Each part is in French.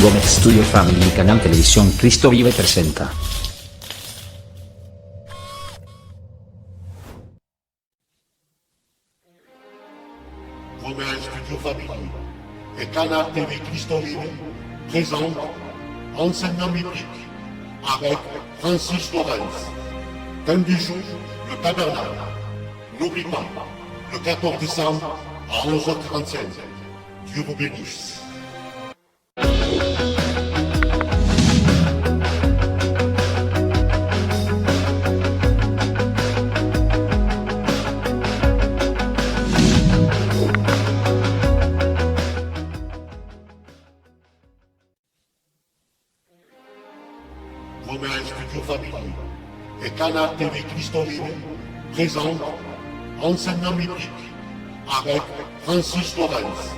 Gómez Studio Family, canal Televisión Cristo Vive presenta. Gómez Studio Family et Canal TV Cristo Vive présente Enseignement biblique avec Francis Lorenz. Thème du jour, le tabernacle. N'oublie pas, le 14 décembre à 11h35. Dieu vous bénisse. Gómez Studio Family et Canal TV Cristo Vive présente Enseignement biblique avec Francis Lorenz.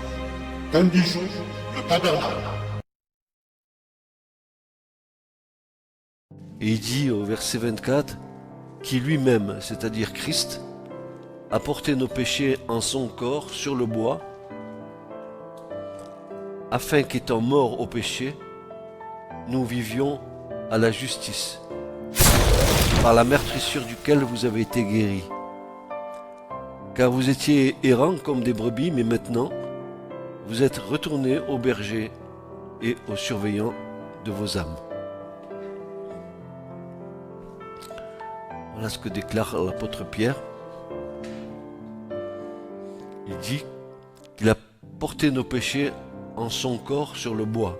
Thème du jour, le tabernacle. Et il dit au verset 24, qui lui-même, c'est-à-dire Christ, a porté nos péchés en son corps sur le bois, afin qu'étant morts au péché, nous vivions à la justice, par la meurtrissure duquel vous avez été guéris. Car vous étiez errants comme des brebis, mais maintenant, vous êtes retournés au berger et au surveillant de vos âmes. Voilà ce que déclare l'apôtre Pierre. Il dit qu'il a porté nos péchés en son corps sur le bois.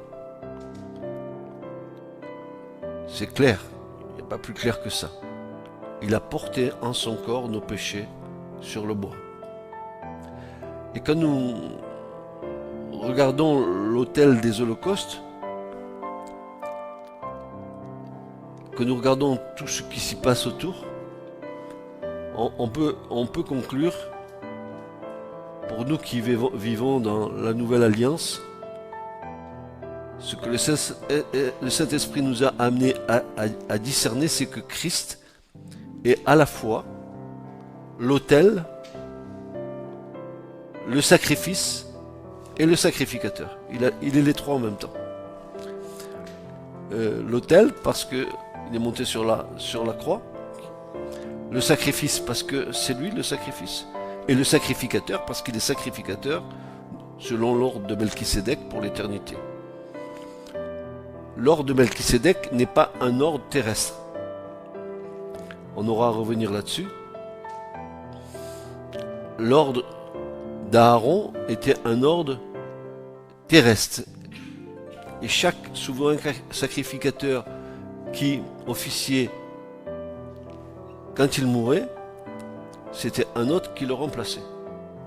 C'est clair, il n'y a pas plus clair que ça. Il a porté en son corps nos péchés sur le bois. Et quand nous regardons l'autel des holocaustes, que nous regardons tout ce qui s'y passe autour, on peut conclure, pour nous qui vivons dans la nouvelle alliance, ce que le Saint-Esprit nous a amené à discerner, c'est que Christ est à la fois l'autel, le sacrifice et le sacrificateur. Il est les trois en même temps. L'autel parce qu'il est monté sur la croix. Le sacrifice parce que c'est lui le sacrifice. Et le sacrificateur parce qu'il est sacrificateur selon l'ordre de Melchisédek pour l'éternité. L'ordre de Melchisédek n'est pas un ordre terrestre. On aura à revenir là-dessus. L'ordre d'Aaron était un ordre terrestre. Et chaque souverain sacrificateur qui officiait quand il mourait, c'était un autre qui le remplaçait.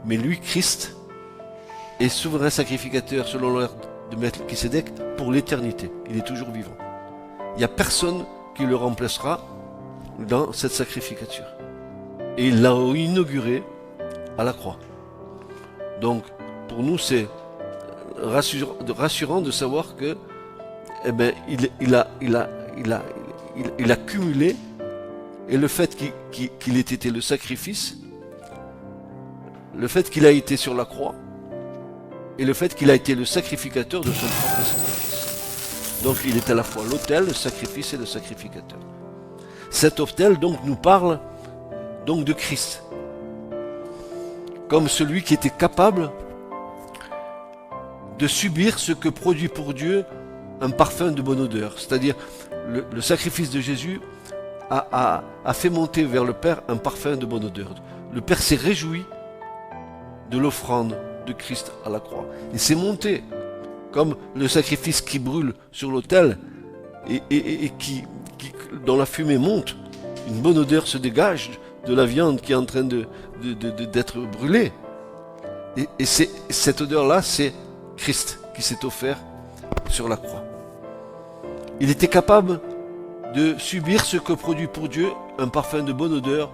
Mais lui, Christ, est souverain sacrificateur selon l'ordre de Melchisédek pour l'éternité. Il est toujours vivant. Il n'y a personne qui le remplacera dans cette sacrificature. Et il l'a inauguré à la croix. Donc, pour nous, c'est rassurant de savoir que, il a cumulé, et le fait qu'il ait été le sacrifice, le fait qu'il a été sur la croix, et le fait qu'il a été le sacrificateur de son propre sacrifice. Donc, il est à la fois l'autel, le sacrifice et le sacrificateur. Cet autel, donc, nous parle donc de Christ, comme celui qui était capable de subir ce que produit pour Dieu un parfum de bonne odeur. C'est-à-dire, le sacrifice de Jésus a fait monter vers le Père un parfum de bonne odeur. Le Père s'est réjoui de l'offrande de Christ à la croix. Et c'est monté comme le sacrifice qui brûle sur l'autel et qui, dont la fumée monte. Une bonne odeur se dégage de la viande qui est en train d'être brûlée. Et cette odeur-là, c'est Christ qui s'est offert sur la croix. Il était capable de subir ce que produit pour Dieu un parfum de bonne odeur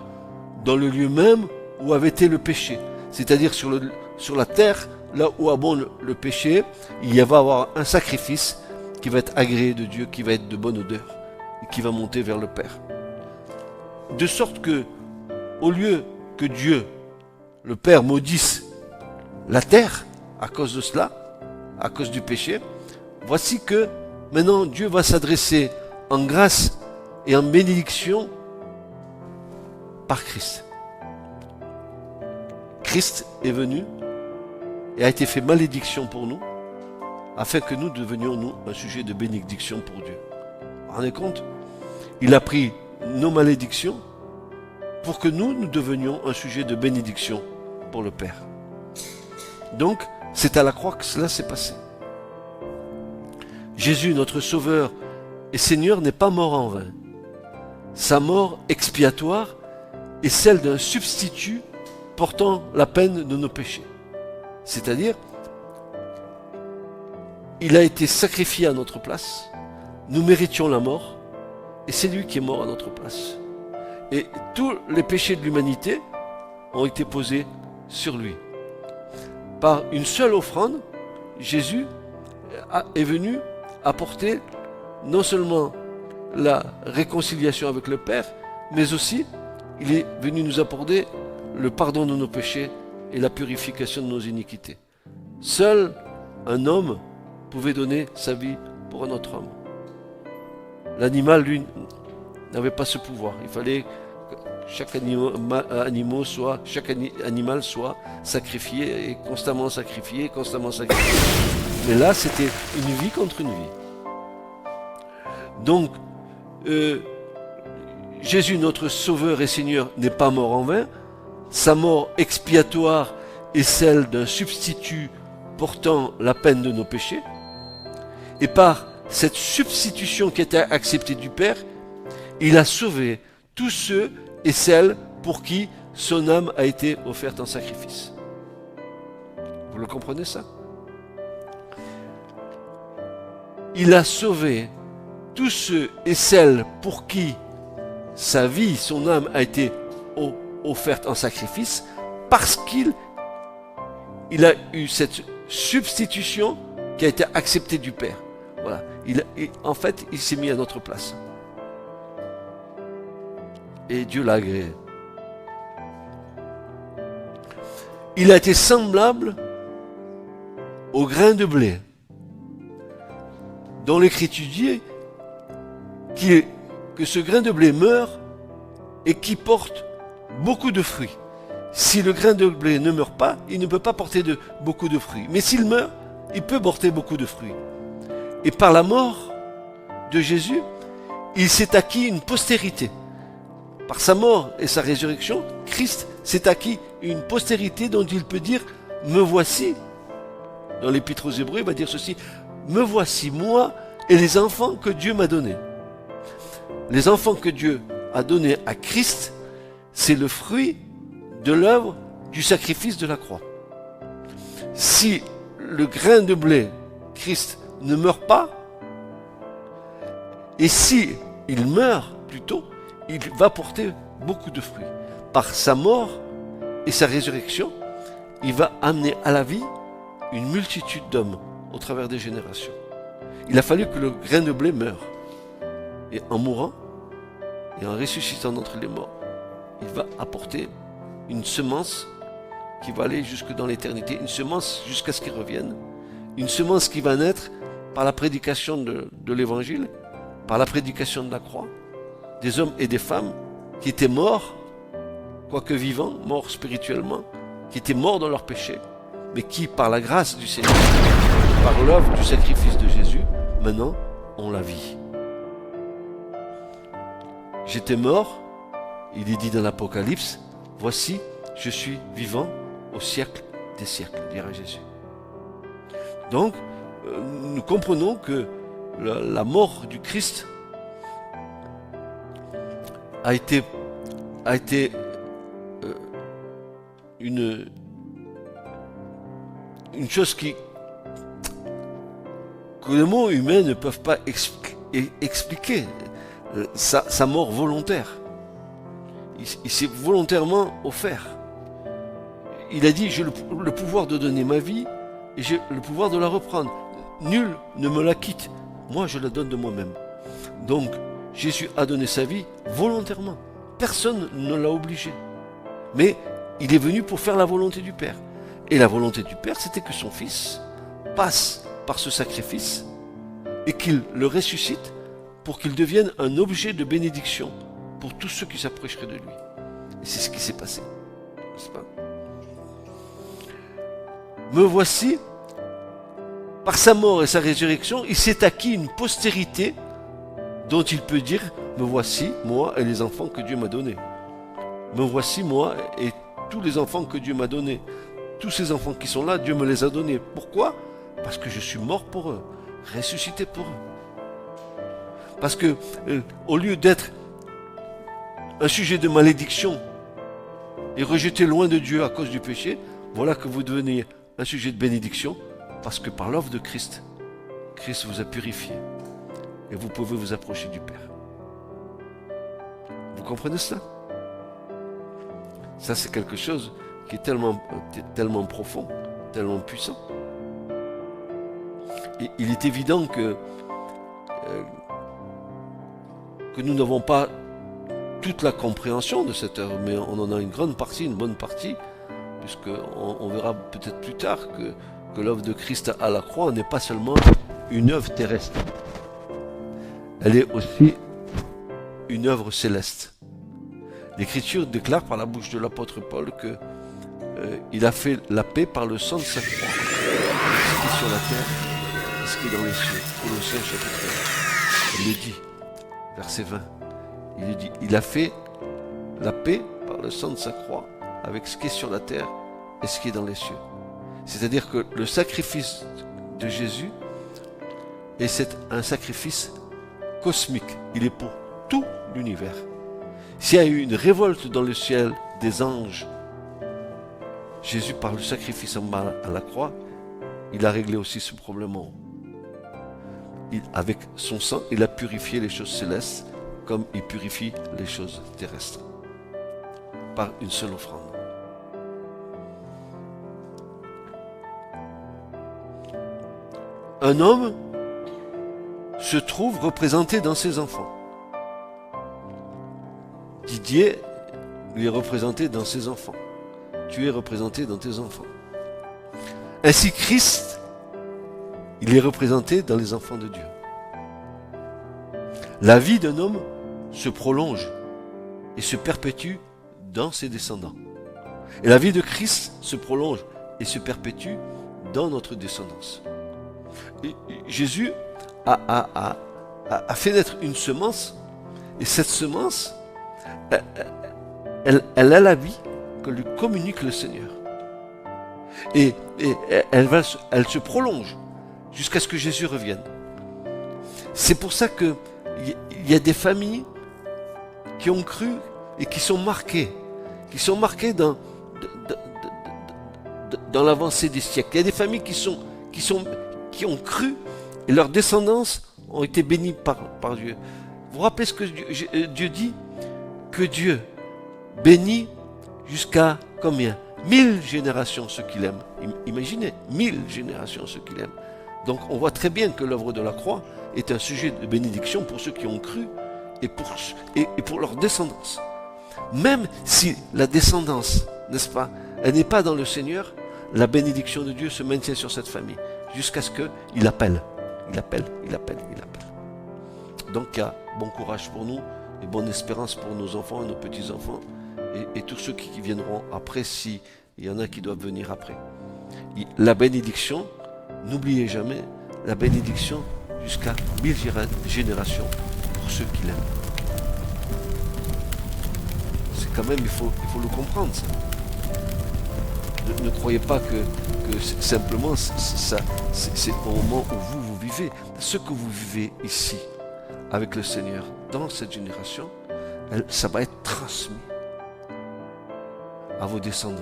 dans le lieu même où avait été le péché. C'est-à-dire sur la terre, là où abonde le péché, il va y avoir un sacrifice qui va être agréé de Dieu, qui va être de bonne odeur et qui va monter vers le Père. De sorte que, au lieu que Dieu, le Père, maudisse la terre à cause de cela, à cause du péché, voici que maintenant Dieu va s'adresser en grâce et en bénédiction par Christ. Christ est venu et a été fait malédiction pour nous, afin que nous devenions, nous, un sujet de bénédiction pour Dieu. Vous vous rendez compte? Il a pris nos malédictions pour que nous devenions un sujet de bénédiction pour le Père. Donc, c'est à la croix que cela s'est passé. Jésus, notre Sauveur et Seigneur, n'est pas mort en vain. Sa mort expiatoire est celle d'un substitut portant la peine de nos péchés. C'est-à-dire, il a été sacrifié à notre place, nous méritions la mort, et c'est lui qui est mort à notre place. Et tous les péchés de l'humanité ont été posés sur lui. Par une seule offrande, Jésus est venu apporter non seulement la réconciliation avec le Père, mais aussi il est venu nous apporter le pardon de nos péchés et la purification de nos iniquités. Seul un homme pouvait donner sa vie pour un autre homme. L'animal, lui, n'avait pas ce pouvoir. Il fallait que chaque animal soit sacrifié et constamment sacrifié, Mais là, c'était une vie contre une vie. Donc, Jésus, notre Sauveur et Seigneur, n'est pas mort en vain. Sa mort expiatoire est celle d'un substitut portant la peine de nos péchés. Et par cette substitution qui était acceptée du Père, il a sauvé tous ceux et celles pour qui son âme a été offerte en sacrifice. Vous le comprenez ça? Il a sauvé tous ceux et celles pour qui sa vie, son âme a été offerte en sacrifice, parce qu'il a eu cette substitution qui a été acceptée du Père. Voilà. En fait, il s'est mis à notre place. Et Dieu l'a agréé. Il a été semblable au grain de blé, dont l'Écriture dit que ce grain de blé meurt et qui porte beaucoup de fruits. Si le grain de blé ne meurt pas, il ne peut pas porter beaucoup de fruits. Mais s'il meurt, il peut porter beaucoup de fruits. Et par la mort de Jésus, il s'est acquis une postérité. Par sa mort et sa résurrection, Christ s'est acquis une postérité dont il peut dire « Me voici ». Dans l'Épître aux Hébreux, il va dire ceci « Me voici, moi et les enfants que Dieu m'a donnés ». Les enfants que Dieu a donnés à Christ, c'est le fruit de l'œuvre du sacrifice de la croix. Si le grain de blé, Christ, ne meurt pas, et si il meurt plutôt, il va porter beaucoup de fruits. Par sa mort et sa résurrection, il va amener à la vie une multitude d'hommes au travers des générations. Il a fallu que le grain de blé meure. Et en mourant et en ressuscitant d'entre les morts, il va apporter une semence qui va aller jusque dans l'éternité, une semence jusqu'à ce qu'il revienne, une semence qui va naître par la prédication de l'évangile, par la prédication de la croix, des hommes et des femmes qui étaient morts, quoique vivants, morts spirituellement, qui étaient morts dans leurs péchés, mais qui, par la grâce du Seigneur, par l'œuvre du sacrifice de Jésus, maintenant, ont la vie. J'étais mort, il est dit dans l'Apocalypse, voici, je suis vivant au siècle des siècles, dira Jésus. Donc, nous comprenons que la mort du Christ a été une chose que les mots humains ne peuvent pas expliquer. Sa mort volontaire. Il s'est volontairement offert. Il a dit, j'ai le pouvoir de donner ma vie et j'ai le pouvoir de la reprendre. Nul ne me la quitte. Moi, je la donne de moi-même. Donc, Jésus a donné sa vie volontairement. Personne ne l'a obligé. Mais il est venu pour faire la volonté du Père. Et la volonté du Père, c'était que son Fils passe par ce sacrifice et qu'il le ressuscite pour qu'il devienne un objet de bénédiction pour tous ceux qui s'approcheraient de lui. Et c'est ce qui s'est passé, n'est-ce pas? Me voici, par sa mort et sa résurrection, il s'est acquis une postérité dont il peut dire, me voici, moi et les enfants que Dieu m'a donnés. Me voici, moi et tous les enfants que Dieu m'a donnés. Tous ces enfants qui sont là, Dieu me les a donnés. Pourquoi? Parce que je suis mort pour eux, ressuscité pour eux. Parce que, au lieu d'être un sujet de malédiction et rejeté loin de Dieu à cause du péché, voilà que vous devenez un sujet de bénédiction, parce que par l'œuvre de Christ, Christ vous a purifié et vous pouvez vous approcher du Père. Vous comprenez cela? Ça, c'est quelque chose qui est tellement profond, tellement puissant. Et il est évident que nous n'avons pas toute la compréhension de cette œuvre, mais on en a une grande partie, une bonne partie, puisqu'on verra peut-être plus tard que l'œuvre de Christ à la croix n'est pas seulement une œuvre terrestre. Elle est aussi une œuvre céleste. L'Écriture déclare par la bouche de l'apôtre Paul que il a fait la paix par le sang de sa croix. Ce qui est sur la terre et ce qui est dans les cieux. Colossiens chapitre 1. Il le dit, verset 20. Il le dit, il a fait la paix par le sang de sa croix avec ce qui est sur la terre et ce qui est dans les cieux. C'est-à-dire que le sacrifice de Jésus est un sacrifice cosmique. Il est pour tout l'univers. S'il y a eu une révolte dans le ciel des anges, Jésus, par le sacrifice à la croix, il a réglé aussi ce problème en haut. Avec son sang, il a purifié les choses célestes comme il purifie les choses terrestres. Par une seule offrande. Un homme se trouve représenté dans ses enfants. Didier, il est représenté dans ses enfants. Tu es représenté dans tes enfants. Ainsi Christ, il est représenté dans les enfants de Dieu. La vie d'un homme se prolonge et se perpétue dans ses descendants. Et la vie de Christ se prolonge et se perpétue dans notre descendance. Et Jésus a fait naître une semence, et cette semence, elle a la vie que lui communique le Seigneur. Et elle se prolonge jusqu'à ce que Jésus revienne. C'est pour ça qu'il y a des familles qui ont cru et qui sont marquées dans l'avancée des siècles. Il y a des familles qui ont cru et leurs descendances ont été bénies par Dieu. Vous vous rappelez ce que Dieu dit? Que Dieu bénit jusqu'à combien? 1000 générations ceux qu'il aime. Imaginez, 1000 générations ceux qu'il aime. Donc on voit très bien que l'œuvre de la croix est un sujet de bénédiction pour ceux qui ont cru et pour leur descendance. Même si la descendance, n'est-ce pas, elle n'est pas dans le Seigneur, la bénédiction de Dieu se maintient sur cette famille jusqu'à ce qu'il appelle. Il appelle. Donc il y a bon courage pour nous et bonne espérance pour nos enfants et nos petits-enfants et tous ceux qui viendront après, s'il y en a qui doivent venir après. La bénédiction, n'oubliez jamais, la bénédiction jusqu'à 1000 générations pour ceux qui l'aiment. C'est quand même, il faut le comprendre, ça. Ne croyez pas que simplement c'est au moment où vous vivez. Ce que vous vivez ici avec le Seigneur dans cette génération, ça va être transmis à vos descendants.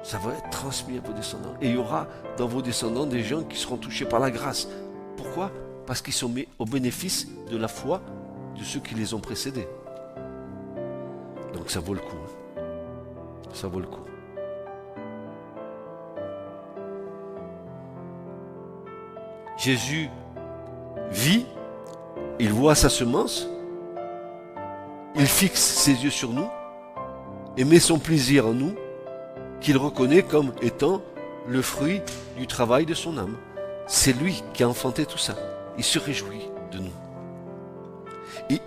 Ça va être transmis à vos descendants. Et il y aura dans vos descendants des gens qui seront touchés par la grâce. Pourquoi? Parce qu'ils sont mis au bénéfice de la foi de ceux qui les ont précédés. Donc ça vaut le coup. Ça vaut le coup. Jésus vit, il voit sa semence, il fixe ses yeux sur nous et met son plaisir en nous, qu'il reconnaît comme étant le fruit du travail de son âme. c'est lui qui a enfanté tout ça. Il se réjouit de nous.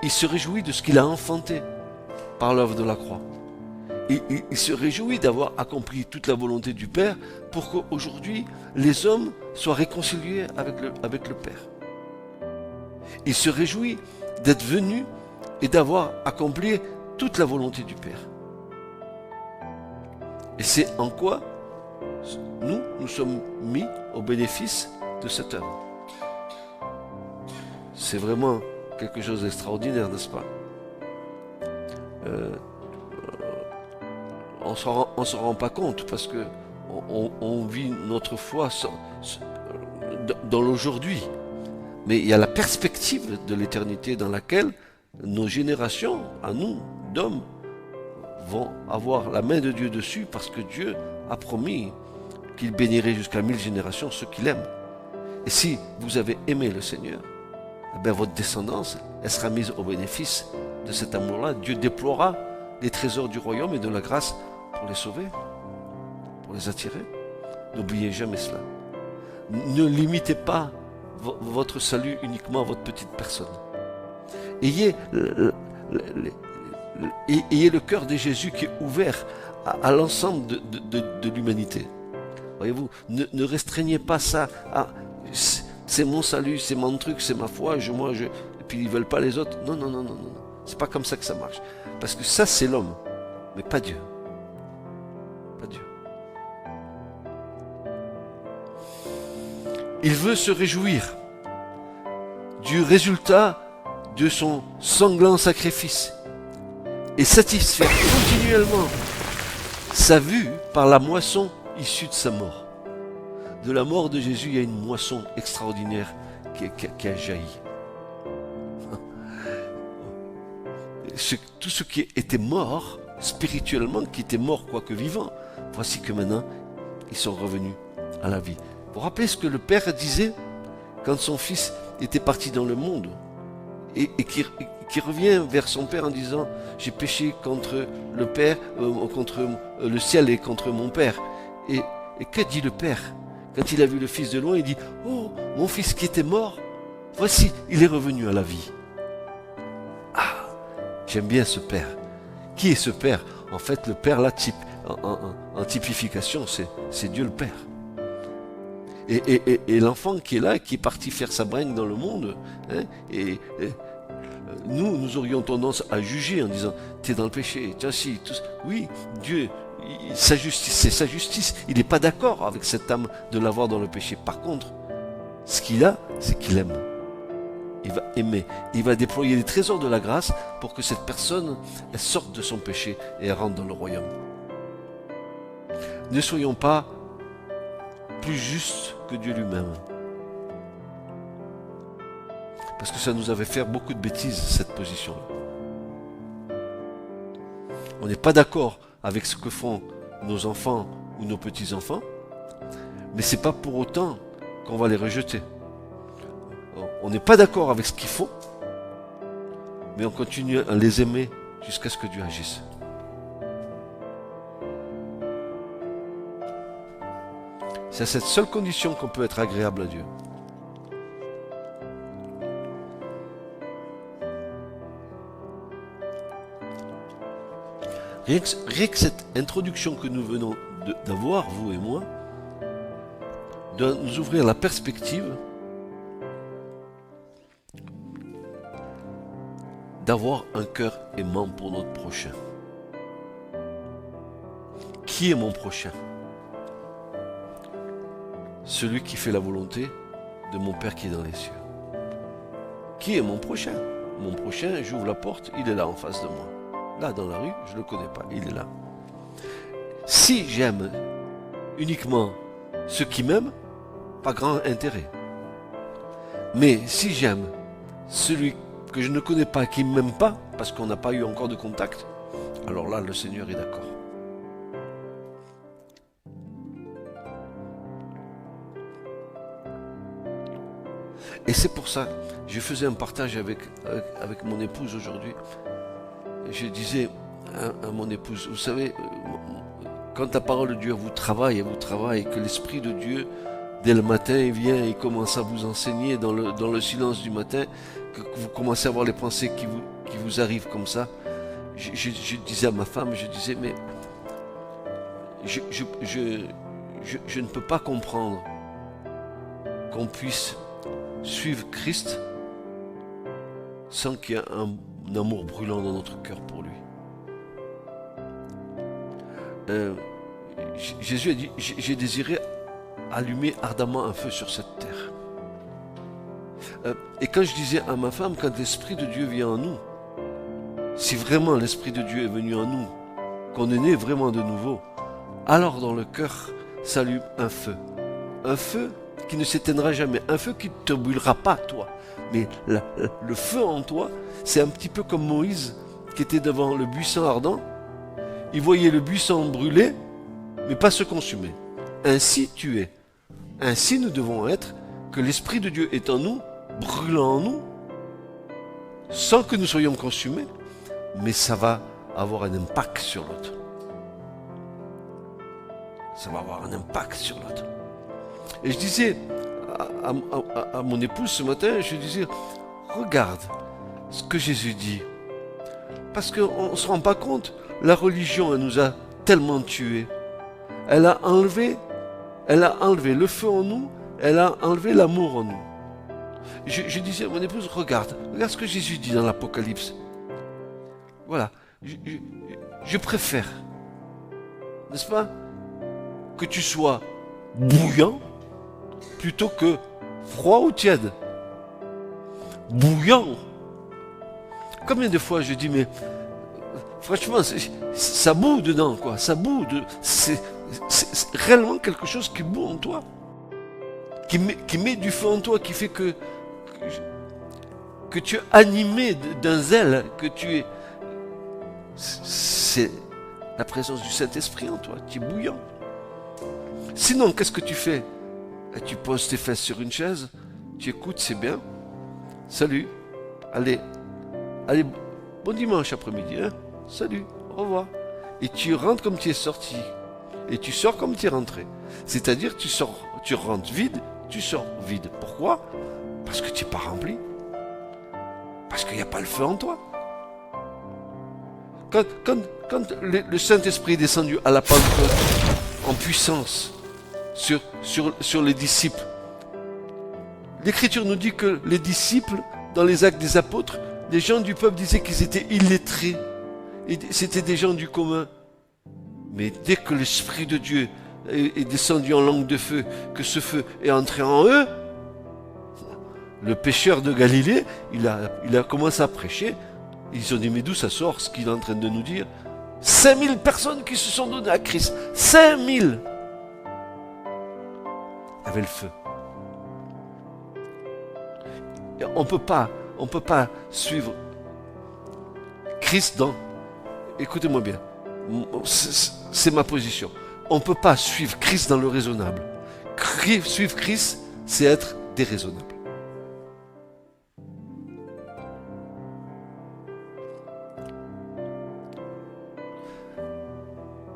Il se réjouit de ce qu'il a enfanté par l'œuvre de la croix. Il se réjouit d'avoir accompli toute la volonté du Père pour qu'aujourd'hui les hommes soient réconciliés avec le Père. Il se réjouit d'être venu et d'avoir accompli toute la volonté du Père. Et c'est en quoi nous sommes mis au bénéfice de cette œuvre. C'est vraiment quelque chose d'extraordinaire, n'est-ce pas? On ne s'en rend pas compte parce que on vit notre foi dans l'aujourd'hui. Mais il y a la perspective de l'éternité dans laquelle nos générations, à nous, d'hommes, vont avoir la main de Dieu dessus parce que Dieu a promis qu'il bénirait jusqu'à 1000 générations ceux qu'il aime. Et si vous avez aimé le Seigneur, eh bien votre descendance, elle sera mise au bénéfice de cet amour-là. Dieu déploiera les trésors du royaume et de la grâce pour les sauver, pour les attirer. N'oubliez jamais cela. Ne limitez pas votre salut uniquement à votre petite personne. Ayez le cœur de Jésus qui est ouvert à l'ensemble de l'humanité. Voyez-vous, ne restreignez pas ça à c'est mon salut, c'est mon truc, c'est ma foi, et puis ils veulent pas les autres. Non. C'est pas comme ça que ça marche. Parce que ça, c'est l'homme, mais pas Dieu. Pas Dieu. Il veut se réjouir du résultat de son sanglant sacrifice et satisfaire continuellement sa vue par la moisson issue de sa mort. De la mort de Jésus, il y a une moisson extraordinaire qui a jailli. Tout ce qui était mort, spirituellement, qui était mort quoique vivant, voici que maintenant, ils sont revenus à la vie. Vous vous rappelez ce que le Père disait quand son Fils était parti dans le monde et qui revient vers son Père en disant « J'ai péché contre le Père, contre le ciel et contre mon Père. » Et que dit le Père? Quand il a vu le Fils de loin, il dit « Oh, mon Fils qui était mort, voici, il est revenu à la vie. » Ah, j'aime bien ce Père. Qui est ce Père? En fait, le Père, là, en typification, c'est Dieu le Père. Et l'enfant qui est là, qui est parti faire sa bringue dans le monde, hein, nous aurions tendance à juger en disant « T'es dans le péché, tiens si, tout ça. » Oui, Dieu, sa justice, c'est sa justice. Il n'est pas d'accord avec cette âme de l'avoir dans le péché. Par contre, ce qu'il a, c'est qu'il aime. Il va aimer. Il va déployer les trésors de la grâce pour que cette personne elle sorte de son péché et elle rentre dans le royaume. Ne soyons pas plus justes que Dieu lui-même. Parce que ça nous avait fait beaucoup de bêtises, cette position-là. On n'est pas d'accord avec ce que font nos enfants ou nos petits-enfants, mais ce n'est pas pour autant qu'on va les rejeter. On n'est pas d'accord avec ce qu'ils font, mais on continue à les aimer jusqu'à ce que Dieu agisse. C'est à cette seule condition qu'on peut être agréable à Dieu. Rien que cette introduction que nous venons d'avoir, vous et moi, doit nous ouvrir la perspective d'avoir un cœur aimant pour notre prochain. Qui est mon prochain? Celui qui fait la volonté de mon Père qui est dans les cieux. Qui est mon prochain? Mon prochain, j'ouvre la porte, il est là en face de moi. Là, dans la rue, je ne le connais pas, il est là. Si j'aime uniquement ceux qui m'aiment, pas grand intérêt. Mais si j'aime celui que je ne connais pas, qui ne m'aime pas, parce qu'on n'a pas eu encore de contact, alors là, le Seigneur est d'accord. Et c'est pour ça, je faisais un partage avec mon épouse aujourd'hui. Je disais à mon épouse, vous savez, quand la parole de Dieu vous travaille, que l'Esprit de Dieu dès le matin, il vient et il commence à vous enseigner dans le silence du matin, que vous commencez à avoir les pensées qui vous arrivent comme ça. Je disais à ma femme, je disais, mais je ne peux pas comprendre qu'on puisse suivre Christ sans qu'il y ait un amour brûlant dans notre cœur pour lui. Jésus a dit, j'ai désiré allumer ardemment un feu sur cette terre. Et quand je disais à ma femme, quand l'Esprit de Dieu vient en nous, si vraiment l'Esprit de Dieu est venu en nous, qu'on est né vraiment de nouveau, alors dans le cœur s'allume un feu qui ne s'éteindra jamais, un feu qui ne te brûlera pas toi, mais le feu en toi, c'est un petit peu comme Moïse qui était devant le buisson ardent, il voyait le buisson brûler, mais pas se consumer. Ainsi tu es, ainsi nous devons être, que l'Esprit de Dieu est en nous, brûlant en nous, sans que nous soyons consumés, mais ça va avoir un impact sur l'autre. Ça va avoir un impact sur l'autre. Et je disais à mon épouse ce matin, je disais, regarde ce que Jésus dit. Parce qu'on ne se rend pas compte, la religion, elle nous a tellement tués. Elle a enlevé le feu en nous, elle a enlevé l'amour en nous. Je disais à mon épouse, regarde ce que Jésus dit dans l'Apocalypse. Voilà, je préfère, n'est-ce pas, que tu sois bouillant plutôt que froid ou tiède. Bouillant. Combien de fois je dis, mais franchement, ça boue dedans, quoi. Ça boue. C'est réellement quelque chose qui boue en toi. Qui met du feu en toi, qui fait que tu es animé d'un zèle, que tu es... C'est la présence du Saint-Esprit en toi, tu es bouillant. Sinon, qu'est-ce que tu fais? Tu poses tes fesses sur une chaise, tu écoutes, c'est bien. Salut, allez, bon dimanche après-midi, hein? Salut, au revoir. Et tu rentres comme tu es sorti, et tu sors comme tu es rentré. C'est-à-dire, tu rentres vide, tu sors vide. Pourquoi? Parce que tu n'es pas rempli. Parce qu'il n'y a pas le feu en toi. Quand le Saint-Esprit est descendu à la Pentecôte en puissance sur les disciples, l'Écriture nous dit que les disciples, dans les actes des apôtres, les gens du peuple disaient qu'ils étaient illettrés. Et c'était des gens du commun. Mais dès que l'Esprit de Dieu est descendu en langue de feu, que ce feu est entré en eux, le pêcheur de Galilée, il a commencé à prêcher. Ils ont dit, mais d'où ça sort ce qu'il est en train de nous dire? 5000 personnes qui se sont données à Christ. 5000 avaient le feu. Et on peut pas suivre Christ dans... Écoutez-moi bien, c'est ma position. On ne peut pas suivre Christ dans le raisonnable. Suivre Christ, c'est être déraisonnable.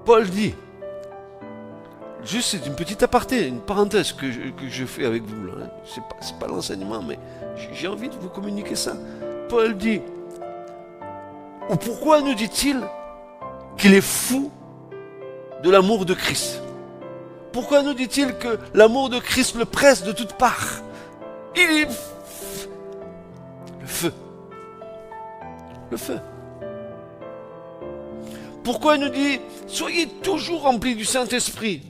Paul dit, juste c'est une petite aparté, une parenthèse que je fais avec vous là. Hein. C'est pas l'enseignement, mais j'ai envie de vous communiquer ça. Paul dit, ou pourquoi nous dit-il qu'il est fou de l'amour de Christ? Pourquoi nous dit-il que l'amour de Christ le presse de toutes parts? Il est le feu. Le feu. Pourquoi il nous dit, soyez toujours remplis du Saint-Esprit?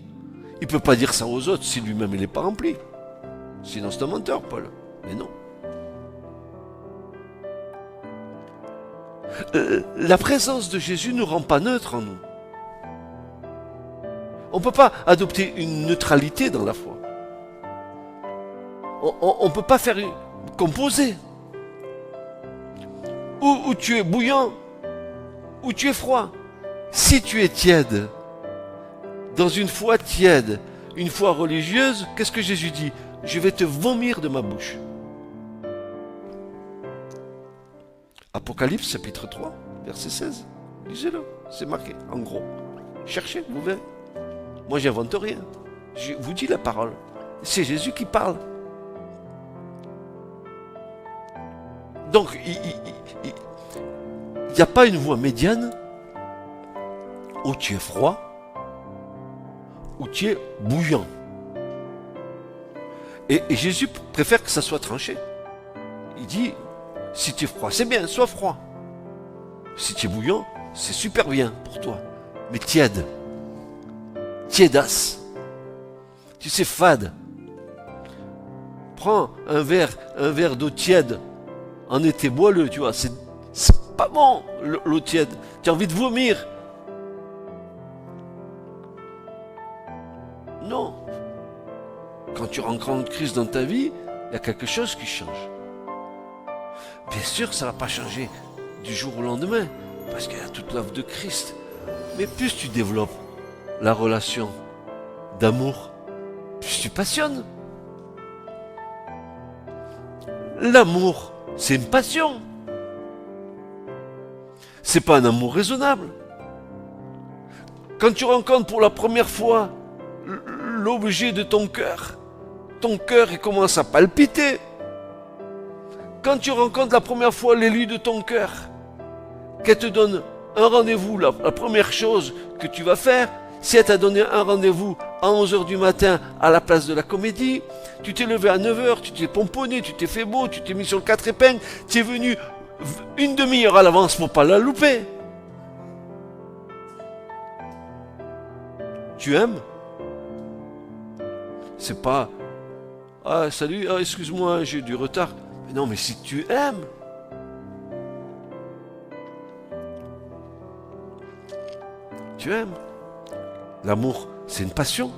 Il ne peut pas dire ça aux autres si lui-même il n'est pas rempli. Sinon c'est un menteur, Paul. Mais non. La présence de Jésus ne nous rend pas neutres en nous. On ne peut pas adopter une neutralité dans la foi. On ne peut pas faire une composée. Ou tu es bouillant, ou tu es froid. Si tu es tiède, dans une foi tiède, une foi religieuse, qu'est-ce que Jésus dit? Je vais te vomir de ma bouche. Apocalypse chapitre 3, verset 16. Lisez-le, c'est marqué en gros. Cherchez, vous verrez. Moi, j'invente rien. Je vous dis la parole. c'est Jésus qui parle. Donc, il n'y a pas une voie médiane où tu es froid, où tu es bouillant. Et Jésus préfère que ça soit tranché. Il dit, si tu es froid, c'est bien, sois froid. Si tu es bouillant, c'est super bien pour toi. Mais tiède, tiédasse. Tu sais, fade. Prends un verre d'eau tiède en été moelleux, tu vois, c'est pas bon l'eau tiède. Tu as envie de vomir. Non. Quand tu rencontres Christ dans ta vie, il y a quelque chose qui change. Bien sûr, ça ne va pas changer du jour au lendemain, parce qu'il y a toute l'œuvre de Christ. Mais plus tu développes la relation d'amour, plus tu passionnes. L'amour, c'est une passion. C'est pas un amour raisonnable. Quand tu rencontres pour la première fois l'objet de ton cœur il commence à palpiter. Quand tu rencontres la première fois l'élu de ton cœur, qu'elle te donne un rendez-vous, la première chose que tu vas faire, si elle t'a donné un rendez-vous à 11h du matin à la place de la Comédie, tu t'es levé à 9h, tu t'es pomponné, tu t'es fait beau, tu t'es mis sur le 4 épingles, tu es venu une demi-heure à l'avance pour pas la louper. Tu aimes? C'est pas « Ah, salut, ah, excuse-moi, j'ai eu du retard. » Mais non, mais si tu aimes, tu aimes. L'amour, c'est une passion.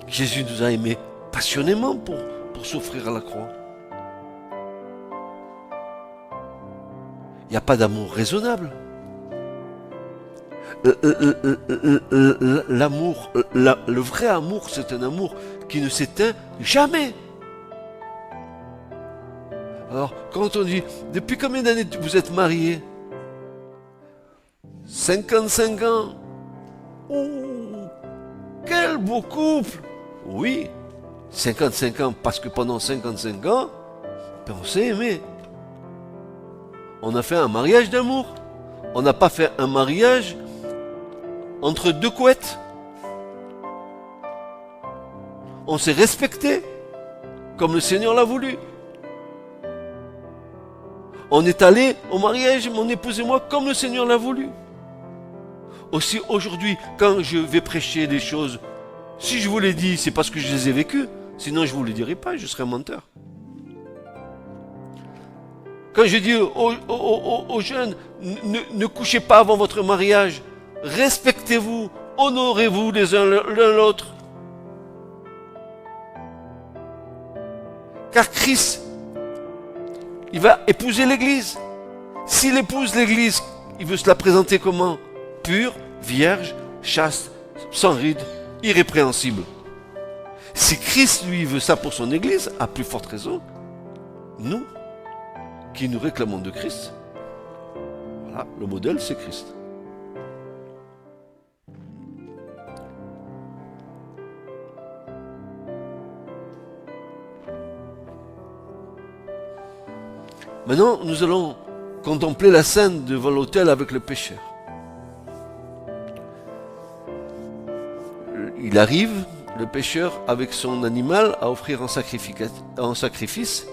Jésus nous a aimés passionnément pour s'offrir à la croix. Il n'y a pas d'amour raisonnable. L'amour, le vrai amour, c'est un amour qui ne s'éteint jamais. Alors, quand on dit, depuis combien d'années vous êtes mariés? 55 ans. Oh, quel beau couple! Oui, 55 ans, parce que pendant 55 ans, ben on s'est aimé. On a fait un mariage d'amour. On n'a pas fait un mariage entre deux couettes. On s'est respecté comme le Seigneur l'a voulu. On est allé au mariage, mon épouse et moi, comme le Seigneur l'a voulu. Aussi aujourd'hui, quand je vais prêcher des choses, si je vous l'ai dit, c'est parce que je les ai vécues. Sinon, je ne vous le dirai pas, je serais un menteur. Quand je dis aux jeunes, ne couchez pas avant votre mariage, respectez-vous, honorez-vous les uns l'un l'autre. Car Christ, il va épouser l'Église. S'il épouse l'Église, il veut se la présenter comment? Pure, vierge, chaste, sans rides, irrépréhensible. Si Christ, lui, veut ça pour son Église, à plus forte raison, nous, qui nous réclamons de Christ, voilà, le modèle, c'est Christ. Maintenant, nous allons contempler la scène devant l'autel avec le pécheur. Il arrive, le pécheur, avec son animal à offrir en sacrifice.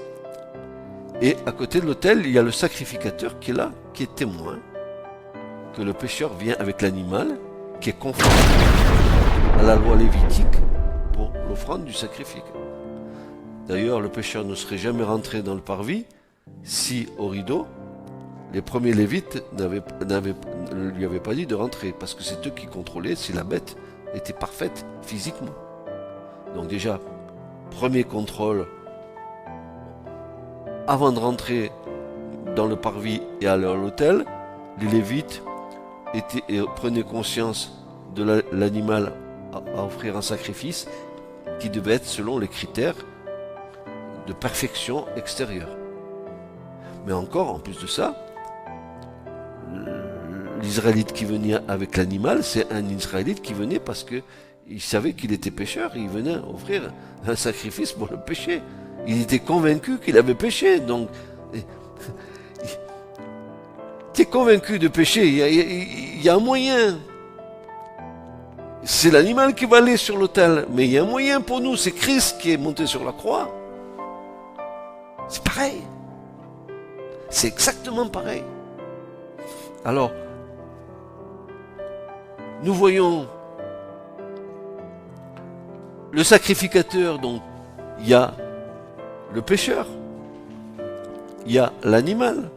Et à côté de l'autel, il y a le sacrificateur qui est là, qui est témoin que le pécheur vient avec l'animal, qui est conforme à la loi lévitique pour l'offrande du sacrifice. D'ailleurs, le pécheur ne serait jamais rentré dans le parvis si, au rideau, les premiers lévites ne lui avaient pas dit de rentrer, parce que c'est eux qui contrôlaient si la bête était parfaite physiquement. Donc déjà, premier contrôle, avant de rentrer dans le parvis et aller à l'autel, les Lévites prenaient conscience de l'animal à offrir un sacrifice qui devait être selon les critères de perfection extérieure. Mais encore, en plus de ça, l'Israélite qui venait avec l'animal, c'est un Israélite qui venait parce que il savait qu'il était pécheur, il venait offrir un sacrifice pour le péché. Il était convaincu qu'il avait péché. Donc, tu es convaincu de péché, il y a un moyen. C'est l'animal qui va aller sur l'autel, mais il y a un moyen pour nous, c'est Christ qui est monté sur la croix. C'est pareil. C'est exactement pareil. Alors, nous voyons le sacrificateur, donc il y a le pécheur, il y a l'animal,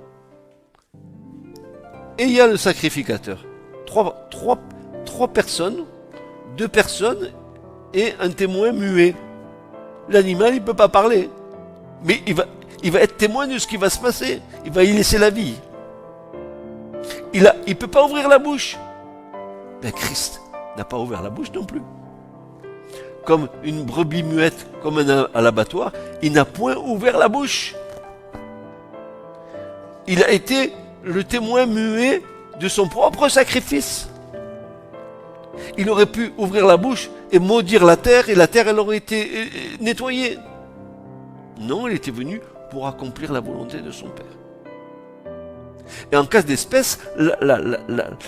et il y a le sacrificateur. Trois personnes, 2 personnes et un témoin muet. L'animal, il ne peut pas parler, mais il va être témoin de ce qui va se passer. Il va y laisser la vie. Il ne peut pas ouvrir la bouche. Mais Christ n'a pas ouvert la bouche non plus. Comme une brebis muette, comme à l'abattoir, il n'a point ouvert la bouche. Il a été le témoin muet de son propre sacrifice. Il aurait pu ouvrir la bouche et maudire la terre, et la terre, elle aurait été nettoyée. Non, il était venu pour accomplir la volonté de son Père. Et en cas d'espèce,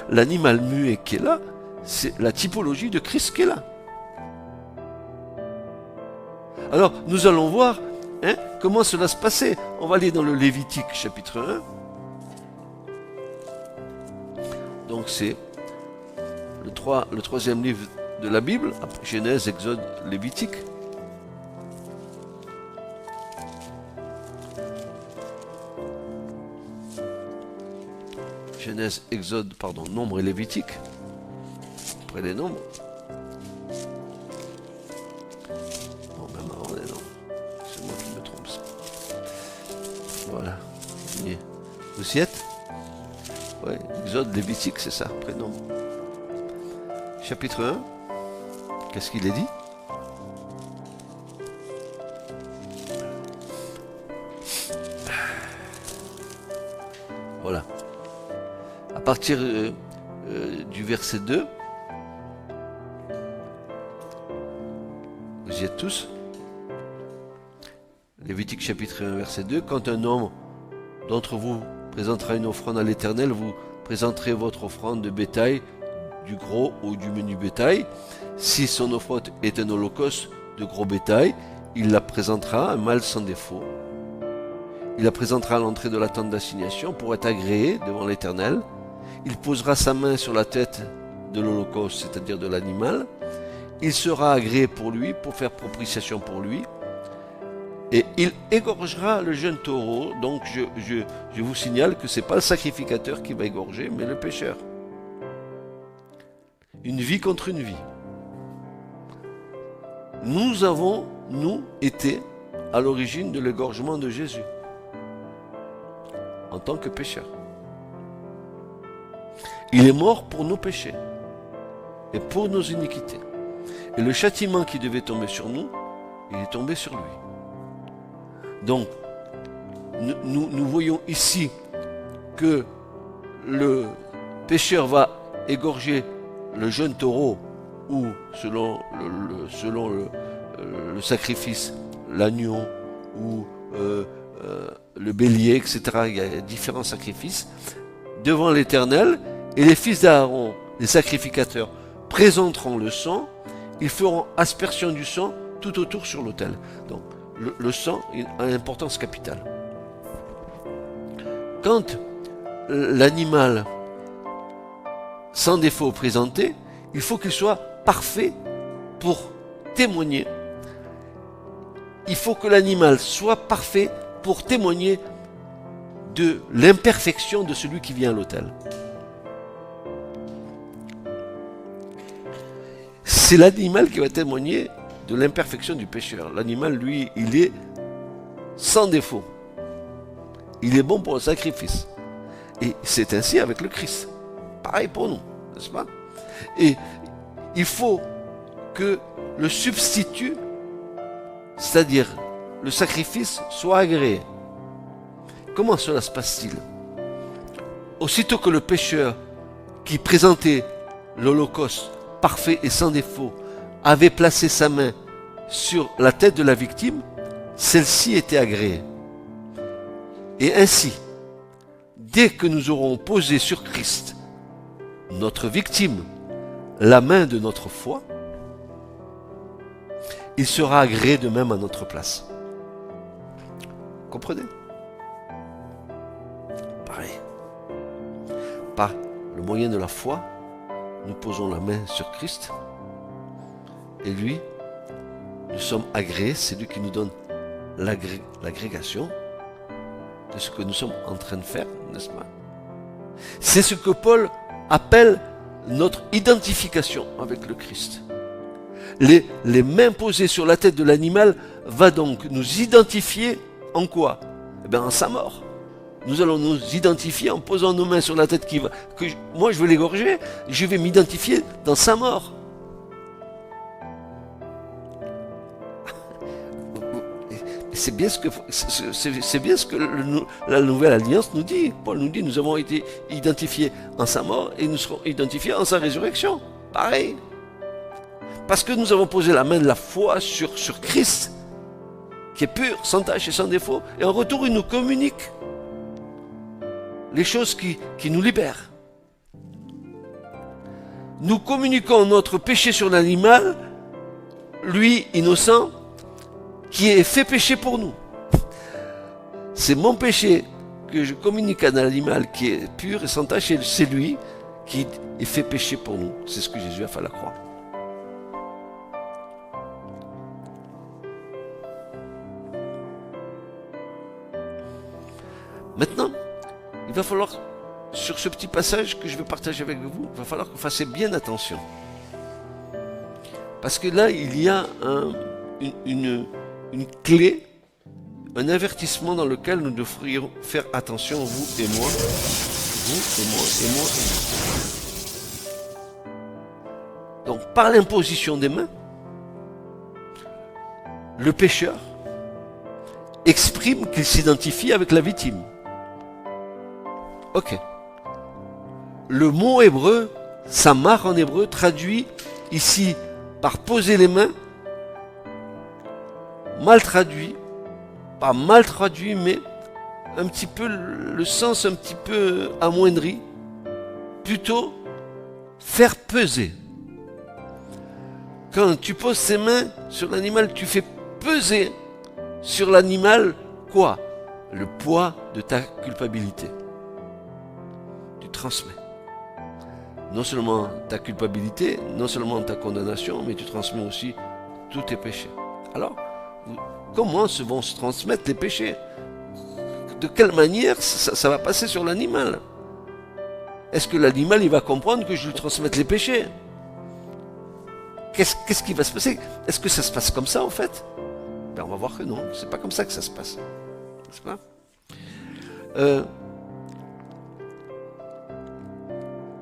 l'animal muet qui est là, c'est la typologie de Christ qui est là. Alors, nous allons voir comment cela se passait. On va aller dans le Lévitique, chapitre 1. Donc, c'est le troisième livre de la Bible, après Genèse, Exode, Lévitique. Genèse, Exode, Nombre et Lévitique. Après les nombres. Bon, même avant les nombres. C'est moi qui me trompe. Voilà. Vous y êtes? Ouais, Exode, Lévitique, c'est ça, après nombre. Chapitre 1. Qu'est-ce qu'il est dit? Voilà. À partir du verset 2, vous y êtes tous? Lévitique chapitre 1, verset 2. Quand un homme d'entre vous présentera une offrande à l'Éternel, vous présenterez votre offrande de bétail, du gros ou du menu bétail. Si son offrande est un holocauste de gros bétail, il la présentera, un mâle sans défaut. Il la présentera à l'entrée de la tente d'assignation pour être agréé devant l'Éternel. Il posera sa main sur la tête de l'holocauste, c'est-à-dire de l'animal. Il sera agréé pour lui, pour faire propitiation pour lui. Et il égorgera le jeune taureau. Donc je vous signale que ce n'est pas le sacrificateur qui va égorger, mais le pécheur. Une vie contre une vie. Nous avons, été à l'origine de l'égorgement de Jésus. En tant que pécheur. Il est mort pour nos péchés et pour nos iniquités. Et le châtiment qui devait tomber sur nous, il est tombé sur lui. Donc, nous voyons ici que le pécheur va égorger le jeune taureau ou, selon le sacrifice, l'agneau ou le bélier, etc. Il y a différents sacrifices devant l'Éternel. Et les fils d'Aaron, les sacrificateurs, présenteront le sang. Ils feront aspersion du sang tout autour sur l'autel. Donc, le sang a une importance capitale. Quand l'animal sans défaut présenté, il faut qu'il soit parfait pour témoigner. Il faut que l'animal soit parfait pour témoigner de l'imperfection de celui qui vient à l'autel. C'est l'animal qui va témoigner de l'imperfection du pécheur. L'animal, lui, il est sans défaut. Il est bon pour le sacrifice. Et c'est ainsi avec le Christ. Pareil pour nous, n'est-ce pas? Et il faut que le substitut, c'est-à-dire le sacrifice, soit agréé. Comment cela se passe-t-il? Aussitôt que le pécheur qui présentait l'holocauste parfait et sans défaut avait placé sa main sur la tête de la victime, celle-ci était agréée. Et ainsi, dès que nous aurons posé sur Christ, notre victime, la main de notre foi, il sera agréé de même à notre place. Comprenez? Pareil. Par le moyen de la foi, nous posons la main sur Christ et lui, nous sommes agréés, c'est lui qui nous donne l'agrégation de ce que nous sommes en train de faire, n'est-ce pas? C'est ce que Paul appelle notre identification avec le Christ. Les mains posées sur la tête de l'animal va donc nous identifier en quoi? Eh bien, en sa mort. Nous allons nous identifier en posant nos mains sur la tête moi je veux l'égorger, je vais m'identifier dans sa mort. C'est bien ce que la nouvelle alliance nous dit. Paul nous dit, nous avons été identifiés en sa mort et nous serons identifiés en sa résurrection. Pareil. Parce que nous avons posé la main de la foi sur Christ, qui est pur, sans tache et sans défaut, et en retour il nous communique les choses qui nous libèrent. Nous communiquons notre péché sur l'animal, lui innocent, qui est fait péché pour nous. C'est mon péché que je communique à un animal qui est pur et sans tache, et c'est lui qui est fait péché pour nous. C'est ce que Jésus a fait à la croix. Maintenant, il va falloir, sur ce petit passage que je vais partager avec vous, il va falloir que vous fassiez bien attention. Parce que là, il y a une clé, un avertissement dans lequel nous devrions faire attention, vous et moi. Vous et moi et moi et moi. Donc, par l'imposition des mains, le pécheur exprime qu'il s'identifie avec la victime. Ok. Le mot hébreu, samar en hébreu, traduit ici par poser les mains, mal traduit, pas mal traduit, mais un petit peu le sens un petit peu amoindri, plutôt faire peser. Quand tu poses tes mains sur l'animal, tu fais peser sur l'animal quoi? Le poids de ta culpabilité. Tu transmets. Non seulement ta culpabilité, non seulement ta condamnation, mais tu transmets aussi tous tes péchés. Alors, comment vont se transmettre les péchés? De quelle manière ça va passer sur l'animal? Est-ce que l'animal il va comprendre que je lui transmette les péchés? Qu'est-ce qui va se passer? Est-ce que ça se passe comme ça en fait? Ben, on va voir que non, c'est pas comme ça que ça se passe. N'est-ce pas?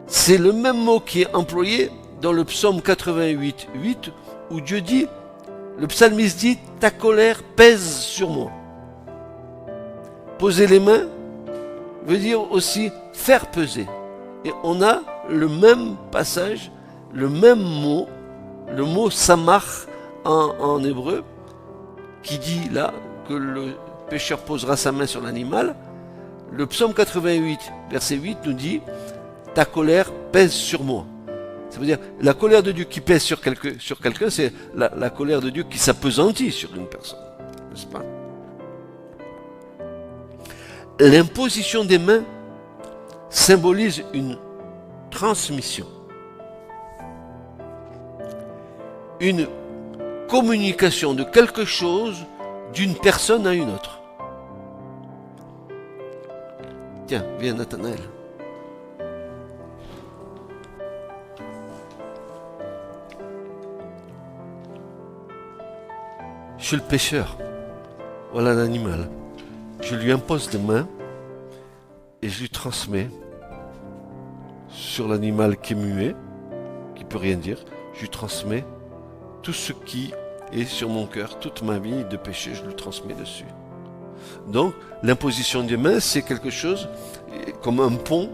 C'est le même mot qui est employé dans le psaume 88, 8, où Dieu dit, le psalmiste dit, ta colère pèse sur moi. Poser les mains veut dire aussi faire peser. Et on a le même passage, le même mot, le mot samar en hébreu, qui dit là que le pécheur posera sa main sur l'animal. Le psaume 88, verset 8 nous dit, ta colère pèse sur moi. Ça veut dire, la colère de Dieu qui pèse sur quelqu'un, c'est la colère de Dieu qui s'appesantit sur une personne. N'est-ce pas? L'imposition des mains symbolise une transmission. Une communication de quelque chose d'une personne à une autre. Tiens, viens Nathanaël. Je suis le pêcheur. Voilà l'animal. Je lui impose des mains et je lui transmets sur l'animal qui est muet, qui peut rien dire. Je lui transmets tout ce qui est sur mon cœur, toute ma vie de péché, je lui transmets dessus. Donc, l'imposition des mains, c'est quelque chose comme un pont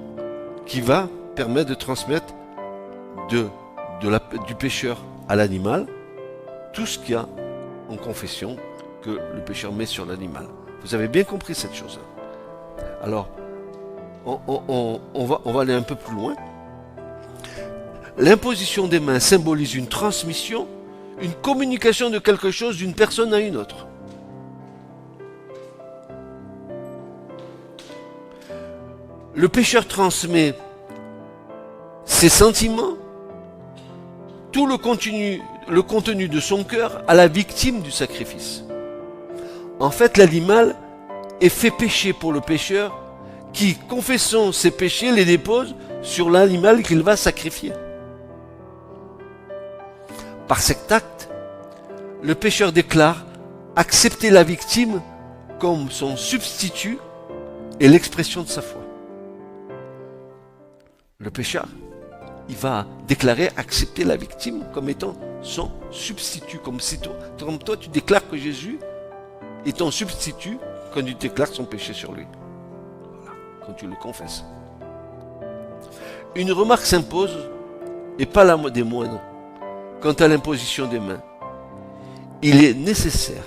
qui va permettre de transmettre du pécheur à l'animal, tout ce qu'il y a en confession que le pécheur met sur l'animal. Vous avez bien compris cette chose. Alors, on va aller un peu plus loin. L'imposition des mains symbolise une transmission, une communication de quelque chose d'une personne à une autre. Le pécheur transmet ses sentiments, tout le contenu de son cœur à la victime du sacrifice. En fait, l'animal est fait pécher pour le pécheur qui, confessant ses péchés, les dépose sur l'animal qu'il va sacrifier. Par cet acte, le pécheur déclare accepter la victime comme son substitut et l'expression de sa foi. Le pécheur, il va déclarer accepter la victime comme étant son substitut, comme toi tu déclares que Jésus est ton substitut quand tu déclares son péché sur lui. Voilà, quand tu le confesses. Une remarque s'impose, et pas la des moindres, quant à l'imposition des mains. Il est nécessaire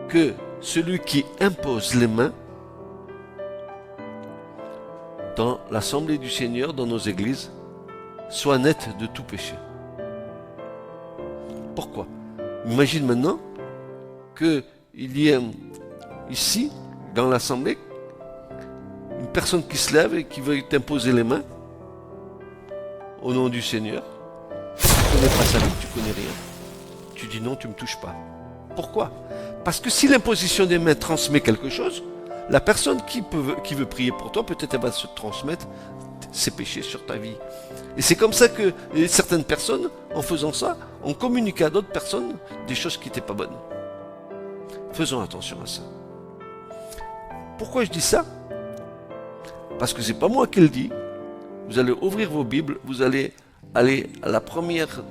que celui qui impose les mains dans l'assemblée du Seigneur, dans nos églises, soit net de tout péché. Pourquoi? Imagine maintenant qu'il y ait ici, dans l'assemblée, une personne qui se lève et qui veut t'imposer les mains au nom du Seigneur. Tu ne connais pas sa vie, tu ne connais rien. Tu dis non, tu ne me touches pas. Pourquoi? Parce que si l'imposition des mains transmet quelque chose, la personne qui veut prier pour toi, peut-être elle va se transmettre ses péchés sur ta vie. Et c'est comme ça que certaines personnes, en faisant ça, ont communiqué à d'autres personnes des choses qui n'étaient pas bonnes. Faisons attention à ça. Pourquoi je dis ça? Parce que c'est pas moi qui le dis. Vous allez ouvrir vos Bibles, vous allez aller à la première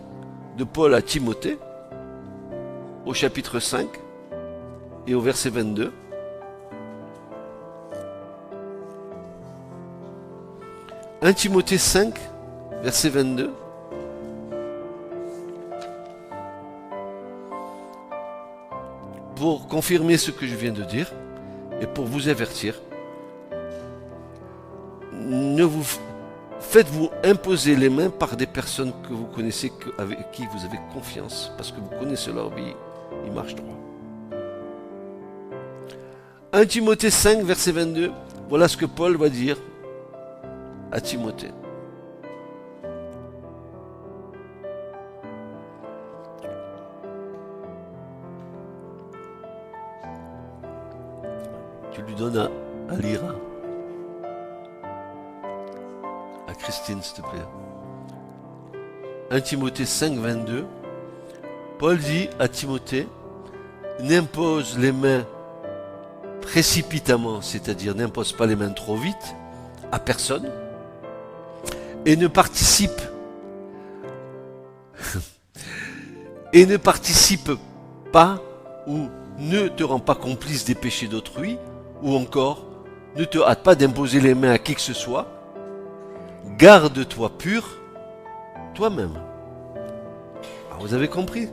de Paul à Timothée, au chapitre 5 et au verset 22. 1 Timothée 5, verset 22. Pour confirmer ce que je viens de dire et pour vous avertir, faites-vous imposer les mains par des personnes que vous connaissez, avec qui vous avez confiance, parce que vous connaissez leur vie, ils marchent droit. 1 Timothée 5, verset 22, voilà ce que Paul va dire à Timothée. Tu lui donnes à lire à Christine, s'il te plaît. 1 Timothée 5, 22. Paul dit à Timothée, n'impose les mains précipitamment, c'est-à-dire n'impose pas les mains trop vite à personne, et ne participe pas ou ne te rend pas complice des péchés d'autrui, ou encore ne te hâte pas d'imposer les mains à qui que ce soit. Garde-toi pur toi-même. Alors, vous avez compris?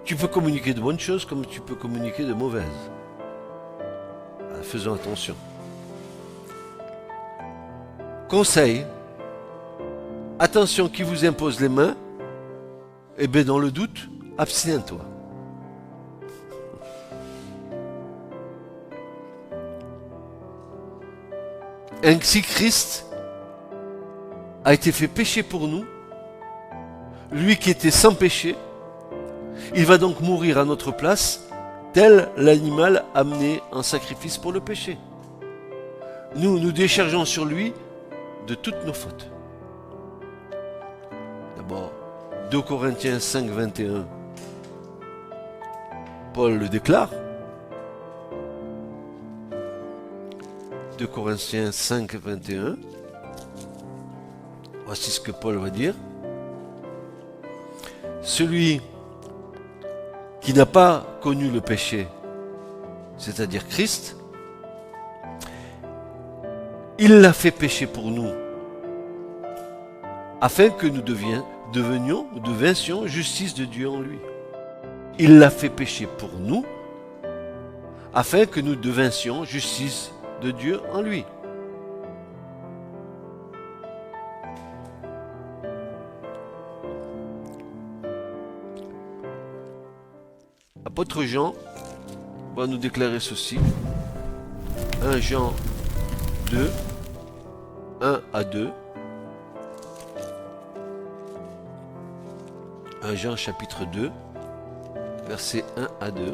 Tu peux communiquer de bonnes choses comme tu peux communiquer de mauvaises. Faisons attention. Conseil. Attention qui vous impose les mains. Eh bien dans le doute, abstiens-toi. Ainsi Christ a été fait péché pour nous, lui qui était sans péché. Il va donc mourir à notre place, tel l'animal amené en sacrifice pour le péché. Nous déchargeons sur lui de toutes nos fautes. D'abord, 2 Corinthiens 5, 21, Paul le déclare. 2 Corinthiens 5, 21. Voici ce que Paul va dire. Celui qui n'a pas connu le péché, c'est-à-dire Christ, Il l'a fait pécher pour nous, afin que nous devincions justice de Dieu en lui. Il l'a fait pécher pour nous, afin que nous devincions justice de Dieu en lui. Apôtre Jean va nous déclarer ceci. 1 Jean 2, 1 à 2. 1 Jean chapitre 2, versets 1 à 2.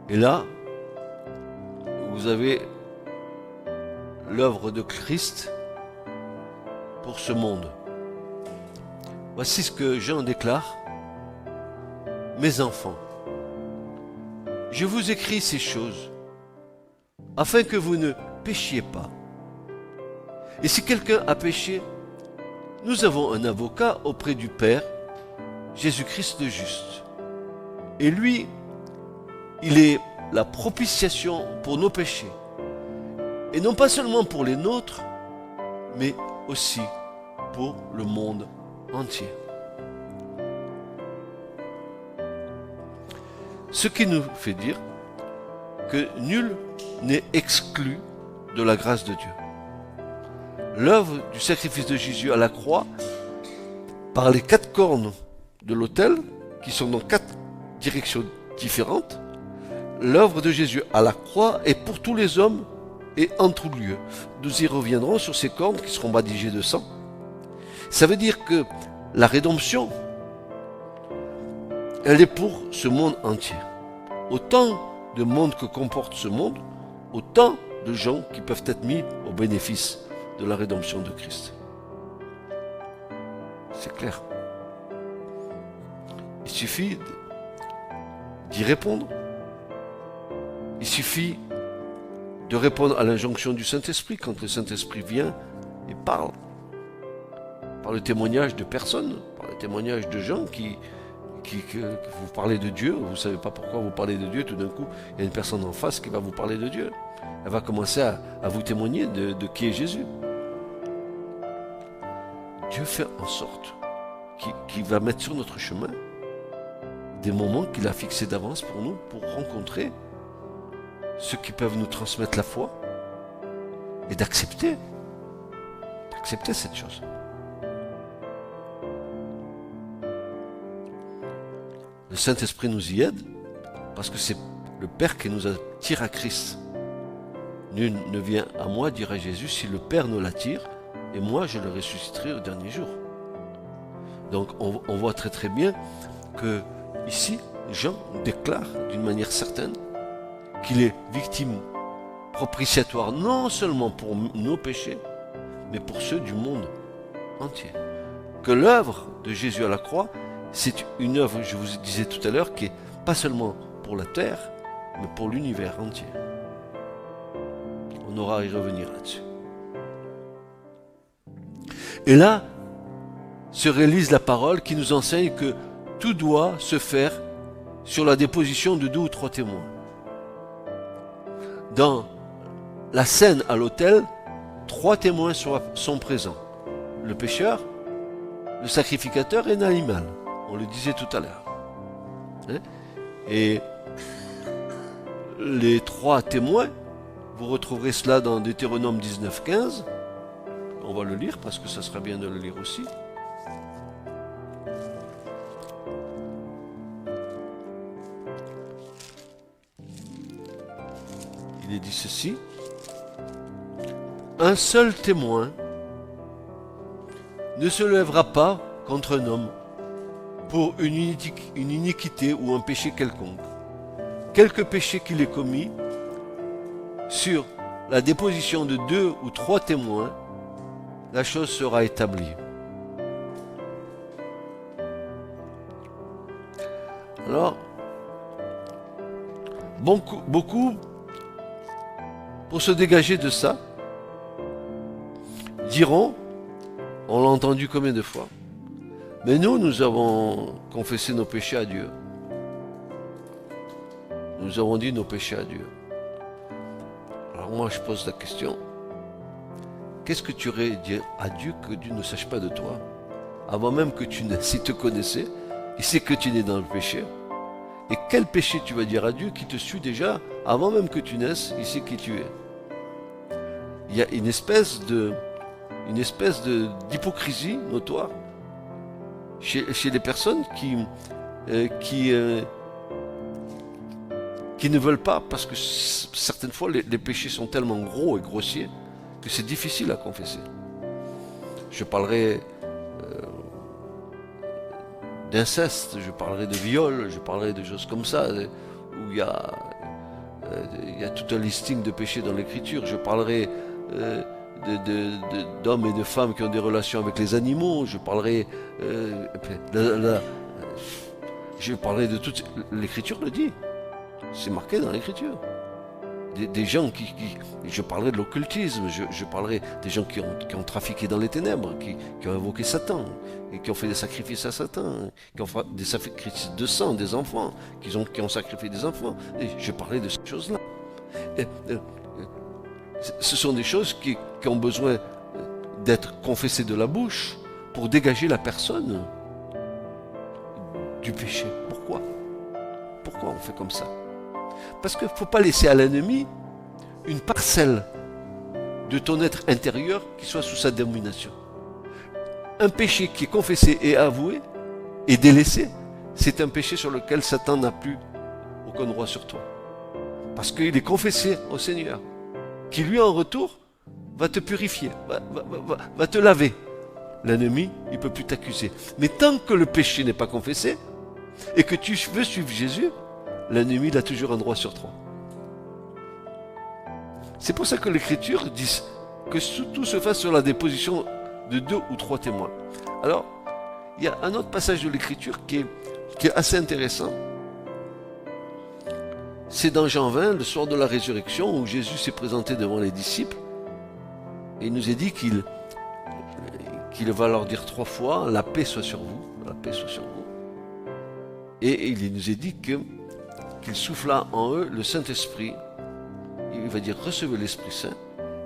Et là, vous avez l'œuvre de Christ pour ce monde. Voici ce que Jean déclare. Mes enfants, je vous écris ces choses afin que vous ne péchiez pas. Et si quelqu'un a péché, nous avons un avocat auprès du Père, Jésus-Christ le juste. Et lui, il est la propitiation pour nos péchés. Et non pas seulement pour les nôtres, mais aussi pour le monde entier. Ce qui nous fait dire que nul n'est exclu de la grâce de Dieu. L'œuvre du sacrifice de Jésus à la croix, par les 4 cornes de l'autel, qui sont dans 4 directions différentes, l'œuvre de Jésus à la croix est pour tous les hommes et en tout lieu. Nous y reviendrons sur ces cornes qui seront badigeées de sang. Ça veut dire que la rédemption, elle est pour ce monde entier. Autant de monde que comporte ce monde, autant de gens qui peuvent être mis au bénéfice de la rédemption de Christ. C'est clair. Il suffit d'y répondre. Il suffit de répondre à l'injonction du Saint-Esprit quand le Saint-Esprit vient et parle. Par le témoignage de personnes, par le témoignage de gens que vous parlez de Dieu, vous ne savez pas pourquoi vous parlez de Dieu, tout d'un coup, il y a une personne en face qui va vous parler de Dieu. Elle va commencer à vous témoigner de qui est Jésus. Dieu fait en sorte qu'il va mettre sur notre chemin des moments qu'il a fixés d'avance pour nous, pour rencontrer ceux qui peuvent nous transmettre la foi et d'accepter cette chose. Le Saint-Esprit nous y aide parce que c'est le Père qui nous attire à Christ. Nul ne vient à moi, dira Jésus, si le Père ne l'attire, et moi je le ressusciterai au dernier jour. Donc on voit très très bien que ici, Jean déclare d'une manière certaine qu'il est victime propitiatoire non seulement pour nos péchés, mais pour ceux du monde entier. Que l'œuvre de Jésus à la croix, c'est une œuvre, je vous disais tout à l'heure, qui est pas seulement pour la terre, mais pour l'univers entier. On aura à y revenir là-dessus. Et là, se réalise la parole qui nous enseigne que tout doit se faire sur la déposition de 2 ou 3 témoins. Dans la scène à l'autel, 3 témoins sont présents. Le pécheur, le sacrificateur et l'animal. On le disait tout à l'heure. Et les 3 témoins, vous retrouverez cela dans Deutéronome 19:15. On va le lire parce que ça sera bien de le lire aussi. Il est dit ceci. Un seul témoin ne se lèvera pas contre un homme pour une iniquité ou un péché quelconque. Quelque péché qu'il ait commis, sur la déposition de 2 ou 3 témoins, la chose sera établie. Alors, beaucoup, pour se dégager de ça, diront, on l'a entendu combien de fois, mais nous avons confessé nos péchés à Dieu. nous avons dit nos péchés à Dieu. Alors moi je pose la question, qu'est-ce que tu aurais dit à Dieu que Dieu ne sache pas de toi? Avant même que tu naisses, il te connaissait, il sait que tu es né dans le péché. Et quel péché tu vas dire à Dieu qui te suit déjà, avant même que tu naisses, il sait qui tu es? Il y a une espèce d'hypocrisie notoire chez les personnes qui ne veulent pas, parce que certaines fois les péchés sont tellement gros et grossiers que c'est difficile à confesser. Je parlerai d'inceste, je parlerai de viol, je parlerai de choses comme ça, où il y a tout un listing de péchés dans l'écriture. Je parlerai d'hommes et de femmes qui ont des relations avec les animaux, je parlerai de toute... L'écriture le dit, c'est marqué dans l'écriture. Des gens je parlerai de l'occultisme, je parlerai des gens qui ont trafiqué dans les ténèbres, qui ont invoqué Satan, et qui ont fait des sacrifices à Satan, qui ont fait des sacrifices de sang, des enfants, qui ont sacrifié des enfants. Et je parlais de ces choses-là. Ce sont des choses qui ont besoin d'être confessées de la bouche pour dégager la personne du péché. Pourquoi? Pourquoi on fait comme ça? Parce qu'il ne faut pas laisser à l'ennemi une parcelle de ton être intérieur qui soit sous sa domination. Un péché qui est confessé et avoué et délaissé, c'est un péché sur lequel Satan n'a plus aucun droit sur toi. Parce qu'il est confessé au Seigneur, qui lui en retour va te purifier, va te laver. L'ennemi, il ne peut plus t'accuser. Mais tant que le péché n'est pas confessé et que tu veux suivre Jésus, l'ennemi, il a toujours un droit sur toi. C'est pour ça que l'Écriture dit que tout se fasse sur la déposition de 2 ou 3 témoins. Alors, il y a un autre passage de l'Écriture qui est assez intéressant. C'est dans Jean 20, le soir de la résurrection, où Jésus s'est présenté devant les disciples. Et il nous est dit qu'il va leur dire 3 fois, la paix soit sur vous, la paix soit sur vous. Et il nous est dit qu'il souffla en eux le Saint-Esprit. Il va dire recevez l'Esprit Saint.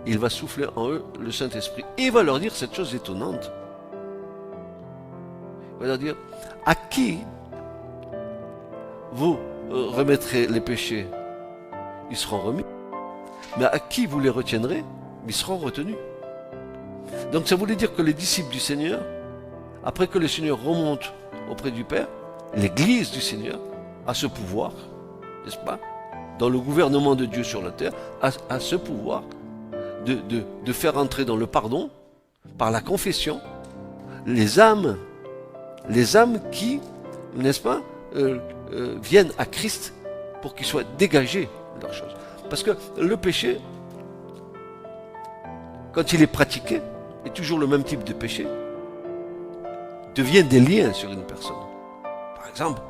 Il va souffler en eux le Saint-Esprit. Et il va leur dire cette chose étonnante. Il va leur dire à qui vous remettrez les péchés, ils seront remis. Mais à qui vous les retiendrez, ils seront retenus. Donc ça voulait dire que les disciples du Seigneur, après que le Seigneur remonte auprès du Père, l'Église du Seigneur a ce pouvoir, n'est-ce pas, dans le gouvernement de Dieu sur la terre, a ce pouvoir de faire entrer dans le pardon, par la confession, les âmes qui, n'est-ce pas, viennent à Christ pour qu'ils soient dégagés de leurs choses. Parce que le péché, quand il est pratiqué, est toujours le même type de péché, devient des liens sur une personne. Par exemple,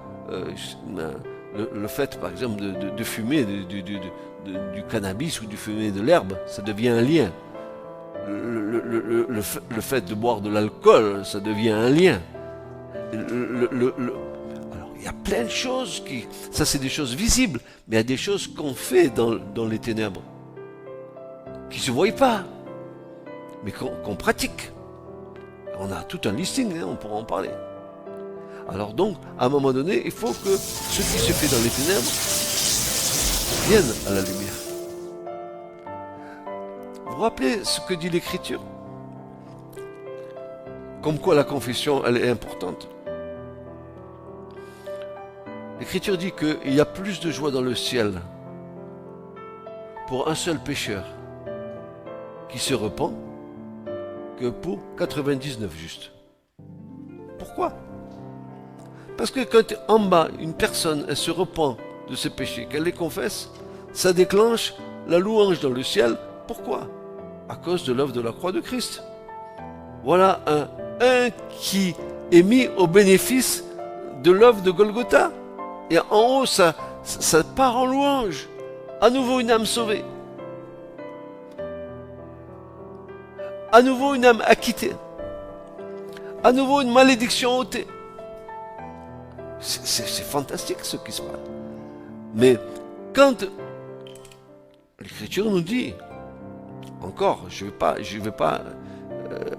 le fait, par exemple, de fumer du cannabis ou du fumer de l'herbe, ça devient un lien. Le fait de boire de l'alcool, ça devient un lien. Alors, il y a plein de choses ça c'est des choses visibles, mais il y a des choses qu'on fait dans les ténèbres, qui ne se voient pas, mais qu'on pratique. On a tout un listing, on pourra en parler. Alors donc, à un moment donné, il faut que ce qui se fait dans les ténèbres vienne à la lumière. Vous vous rappelez ce que dit l'Écriture? Comme quoi la confession, elle est importante. L'Écriture dit qu'il y a plus de joie dans le ciel pour un seul pécheur qui se repent que pour 99 justes. Pourquoi? Parce que quand en bas, une personne, elle se repent de ses péchés, qu'elle les confesse, ça déclenche la louange dans le ciel. Pourquoi? À cause de l'œuvre de la croix de Christ. Voilà un qui est mis au bénéfice de l'œuvre de Golgotha. Et en haut, ça part en louange. À nouveau une âme sauvée. À nouveau une âme acquittée. À nouveau une malédiction ôtée. C'est fantastique ce qui se passe. Mais Quand l'Écriture nous dit, encore, je vais pas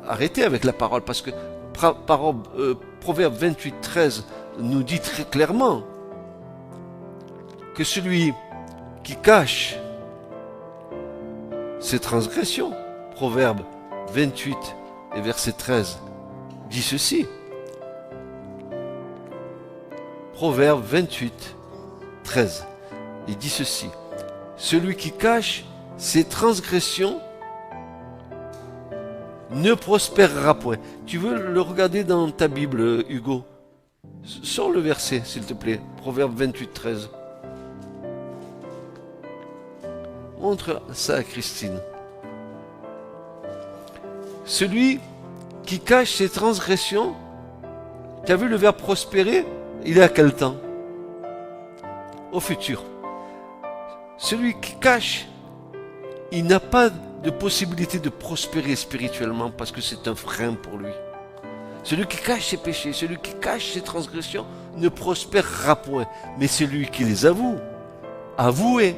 arrêter avec la parole, parce que Proverbe 28, 13 nous dit très clairement que celui qui cache ses transgressions, Proverbe 28 et verset 13, dit ceci. Proverbe 28, 13, il dit ceci. Celui qui cache ses transgressions ne prospérera point. Tu veux le regarder dans ta Bible, Hugo? Sors le verset, s'il te plaît. Proverbe 28, 13. Montre ça à Christine. Celui qui cache ses transgressions, tu as vu le verbe prospérer? Il est à quel temps? Au futur. Celui qui cache, il n'a pas de possibilité de prospérer spirituellement parce que c'est un frein pour lui. Celui qui cache ses péchés, celui qui cache ses transgressions ne prospérera point. Mais celui qui les avoue, avouez,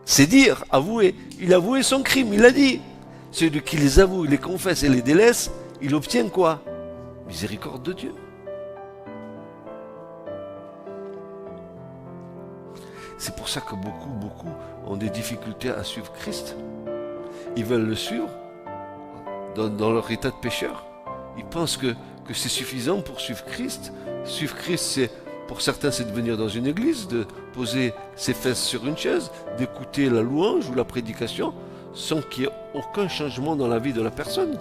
c'est dire, avouer. Il a avoué son crime, il a dit. Celui qui les avoue, les confesse et les délaisse, il obtient quoi? Miséricorde de Dieu. C'est pour ça que beaucoup ont des difficultés à suivre Christ. Ils veulent le suivre dans leur état de pécheur. Ils pensent que c'est suffisant pour suivre Christ. Suivre Christ, pour certains, c'est de venir dans une église, de poser ses fesses sur une chaise, d'écouter la louange ou la prédication, sans qu'il y ait aucun changement dans la vie de la personne.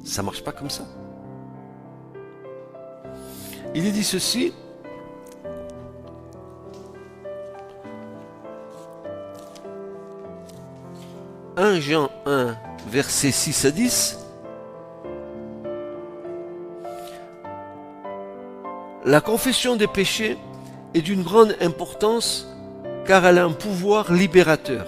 Ça ne marche pas comme ça. Il est dit ceci. « 1 Jean 1, versets 6 à 10. La confession des péchés est d'une grande importance car elle a un pouvoir libérateur.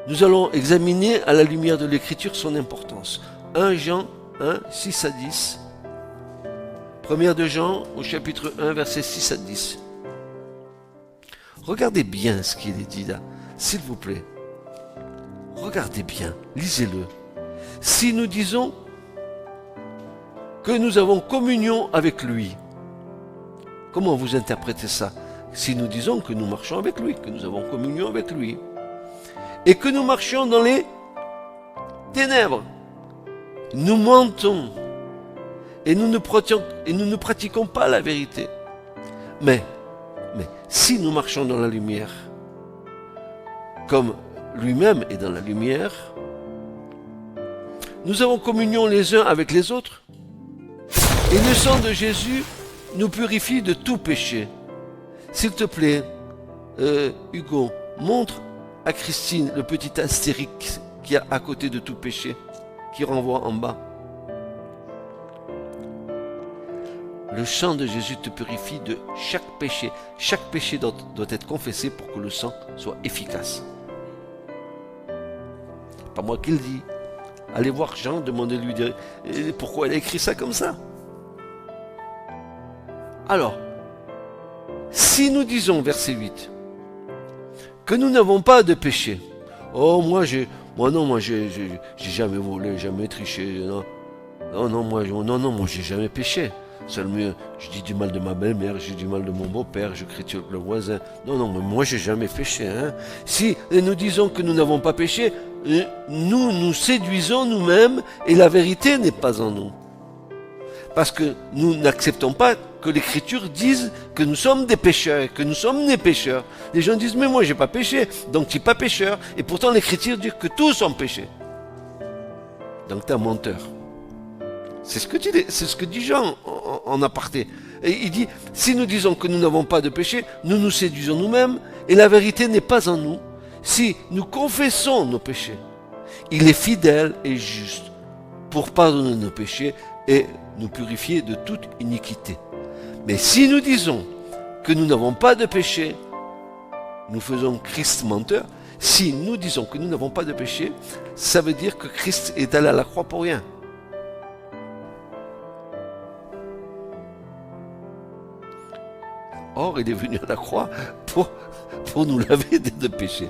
Nous allons examiner à la lumière de l'Écriture son importance. 1 Jean 1, 6 à 10. 1 de Jean au chapitre 1, versets 6 à 10. Regardez bien ce qu'il est dit là, s'il vous plaît. Regardez bien, lisez-le. Si nous disons que nous avons communion avec lui, comment vous interprétez ça? Si nous disons que nous marchons avec lui, que nous avons communion avec lui, et que nous marchions dans les ténèbres, nous mentons et nous ne pratiquons pas la vérité. Mais si nous marchons dans la lumière, comme lui-même est dans la lumière, nous avons communion les uns avec les autres, et le sang de Jésus nous purifie de tout péché. S'il te plaît, Hugo, montre à Christine le petit astérique qui est à côté de tout péché, qui renvoie en bas. Le sang de Jésus te purifie de chaque péché. Chaque péché doit être confessé pour que le sang soit efficace. C'est pas moi qui le dis. Allez voir Jean, demandez-lui pourquoi il a écrit ça comme ça. Alors, si nous disons, verset 8, que nous n'avons pas de péché. Oh, moi j'ai jamais volé, jamais triché. Moi j'ai jamais péché. Seulement, je dis du mal de ma belle-mère, je dis du mal de mon beau-père, je critique le voisin. Non, mais moi j'ai jamais péché. Hein. Si nous disons que nous n'avons pas péché, nous nous séduisons nous-mêmes et la vérité n'est pas en nous. Parce que nous n'acceptons pas que l'Écriture dise que nous sommes des pécheurs, que nous sommes des pécheurs. Les gens disent, mais moi j'ai pas péché, donc tu n'es pas pécheur. Et pourtant l'Écriture dit que tous sont péchés. Donc tu es un menteur. C'est ce que dit Jean en aparté. Et il dit, si nous disons que nous n'avons pas de péché, nous nous séduisons nous-mêmes et la vérité n'est pas en nous. Si nous confessons nos péchés, il est fidèle et juste pour pardonner nos péchés et nous purifier de toute iniquité. Mais si nous disons que nous n'avons pas de péché, nous faisons Christ menteur. Si nous disons que nous n'avons pas de péché, ça veut dire que Christ est allé à la croix pour rien. Or, il est venu à la croix pour nous laver de péché.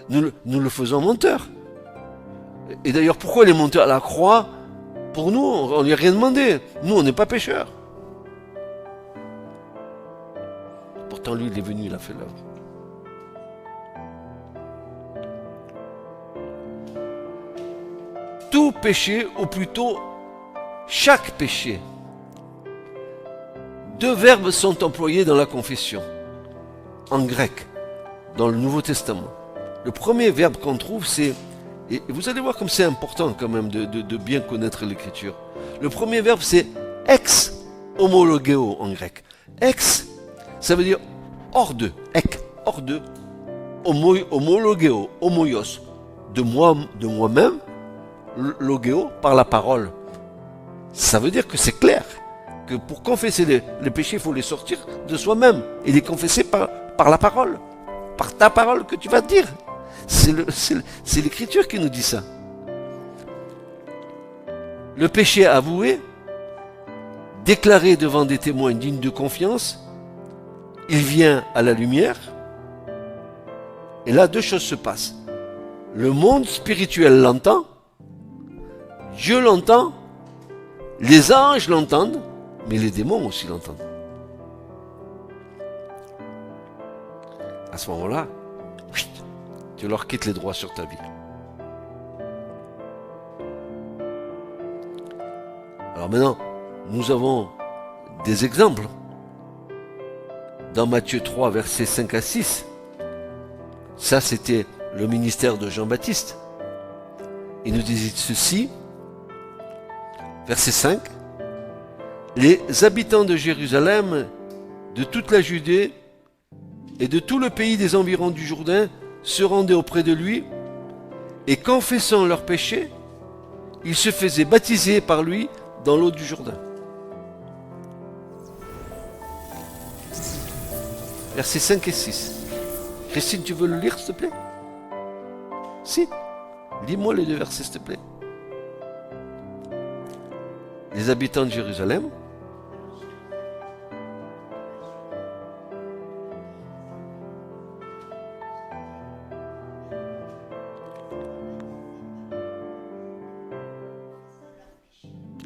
Nous le faisons menteur. Et d'ailleurs, pourquoi il est monté à la croix? Pour nous, on ne lui a rien demandé. Nous, on n'est pas pécheurs. Pourtant, lui, il est venu, il a fait l'œuvre. Tout péché, ou plutôt chaque péché. Deux verbes sont employés dans la confession, en grec, dans le Nouveau Testament. Le premier verbe qu'on trouve, c'est, et vous allez voir comme c'est important quand même de bien connaître l'écriture. Le premier verbe, c'est ex homologeo en grec. Ex, ça veut dire hors de, ek, hors de, homologeo, homoios, de moi-même, logeo, par la parole. Ça veut dire que c'est clair, que pour confesser les péchés, il faut les sortir de soi-même et les confesser par la parole, par ta parole que tu vas dire. C'est l'écriture qui nous dit ça. Le péché avoué, déclaré devant des témoins dignes de confiance, il vient à la lumière, et là deux choses se passent. Le monde spirituel l'entend, Dieu l'entend, les anges l'entendent, mais les démons aussi l'entendent. À ce moment-là, tu leur quittes les droits sur ta vie. Alors maintenant, nous avons des exemples. Dans Matthieu 3, versets 5 à 6, ça c'était le ministère de Jean-Baptiste. Il nous disait ceci, verset 5, les habitants de Jérusalem, de toute la Judée et de tout le pays des environs du Jourdain se rendaient auprès de lui et confessant leurs péchés, ils se faisaient baptiser par lui dans l'eau du Jourdain. Versets 5 et 6. Christine, tu veux le lire, s'il te plaît? Si. Lis-moi les deux versets, s'il te plaît. Les habitants de Jérusalem.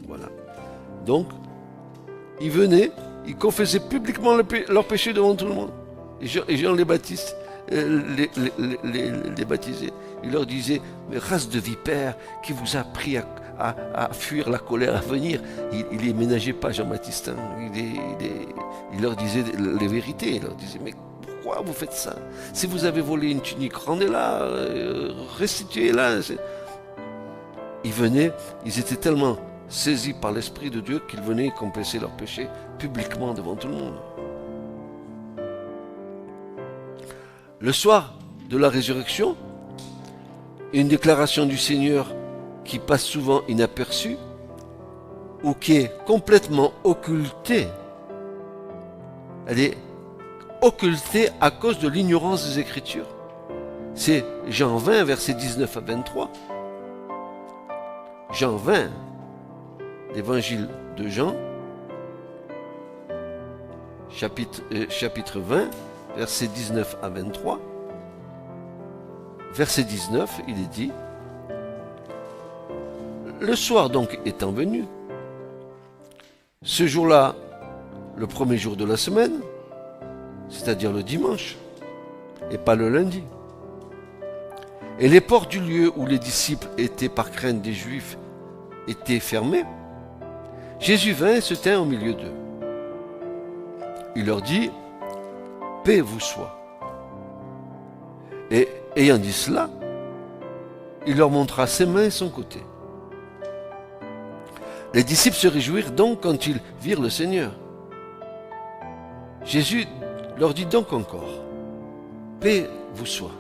Voilà. Donc, ils venaient, ils confessaient publiquement leur péché devant tout le monde. Et Jean les Baptiste les baptisait. Il leur disait, mais race de vipères, qui vous a appris à fuir la colère à venir? Il les ménageait pas, Jean-Baptiste. Hein. Il leur disait les vérités. Il leur disait, mais pourquoi vous faites ça? Si vous avez volé une tunique, rendez-la, restituez-la. Ils venaient, ils étaient tellement saisis par l'Esprit de Dieu qu'ils venaient confesser leurs péchés publiquement devant tout le monde. Le soir de la résurrection, une déclaration du Seigneur qui passe souvent inaperçue ou qui est complètement occultée. Elle est occultée à cause de l'ignorance des Écritures. C'est Jean 20, versets 19 à 23. Jean 20, l'évangile de Jean, chapitre 20, versets 19 à 23. Verset 19, il est dit, le soir donc étant venu, ce jour-là, le premier jour de la semaine, c'est-à-dire le dimanche, et pas le lundi, et les portes du lieu où les disciples étaient par crainte des Juifs étaient fermées, Jésus vint et se tint au milieu d'eux. Il leur dit, paix vous soit. Et ayant dit cela, il leur montra ses mains et son côté. Les disciples se réjouirent donc quand ils virent le Seigneur. Jésus leur dit donc encore, paix vous soit.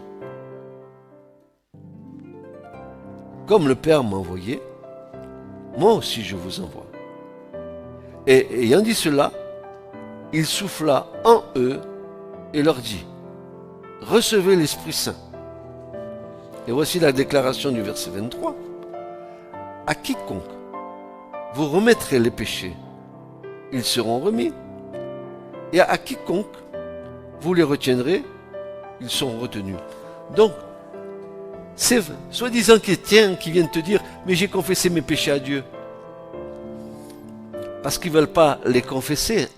Comme le Père m'a envoyé, moi aussi je vous envoie. Et ayant dit cela, il souffla en eux et leur dit, recevez l'Esprit Saint. Et voici la déclaration du verset 23. À quiconque vous remettrez les péchés, ils seront remis. Et à quiconque vous les retiendrez, ils sont retenus. Donc, c'est soi-disant chrétiens qui viennent te dire « Mais j'ai confessé mes péchés à Dieu ». Parce qu'ils ne veulent pas les confesser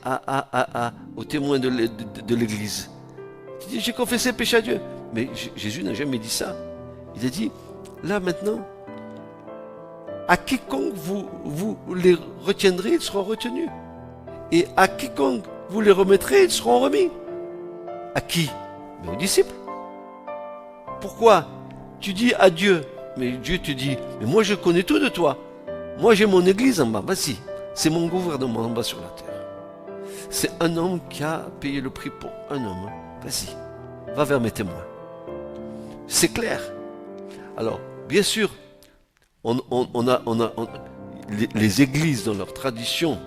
aux témoins de l'Église. Tu dis « J'ai confessé le péché à Dieu ». Mais Jésus n'a jamais dit ça. Il a dit « Là maintenant, à quiconque vous les retiendrez, ils seront retenus. Et à quiconque vous les remettrez, ils seront remis. » À qui? Mais aux disciples. Pourquoi? Tu dis à Dieu, mais Dieu te dit, mais moi je connais tout de toi. Moi j'ai mon église en bas, vas-y. C'est mon gouvernement en bas sur la terre. C'est un homme qui a payé le prix pour un homme. Vas-y, va vers mes témoins. C'est clair. Alors, bien sûr, les églises dans leur tradition,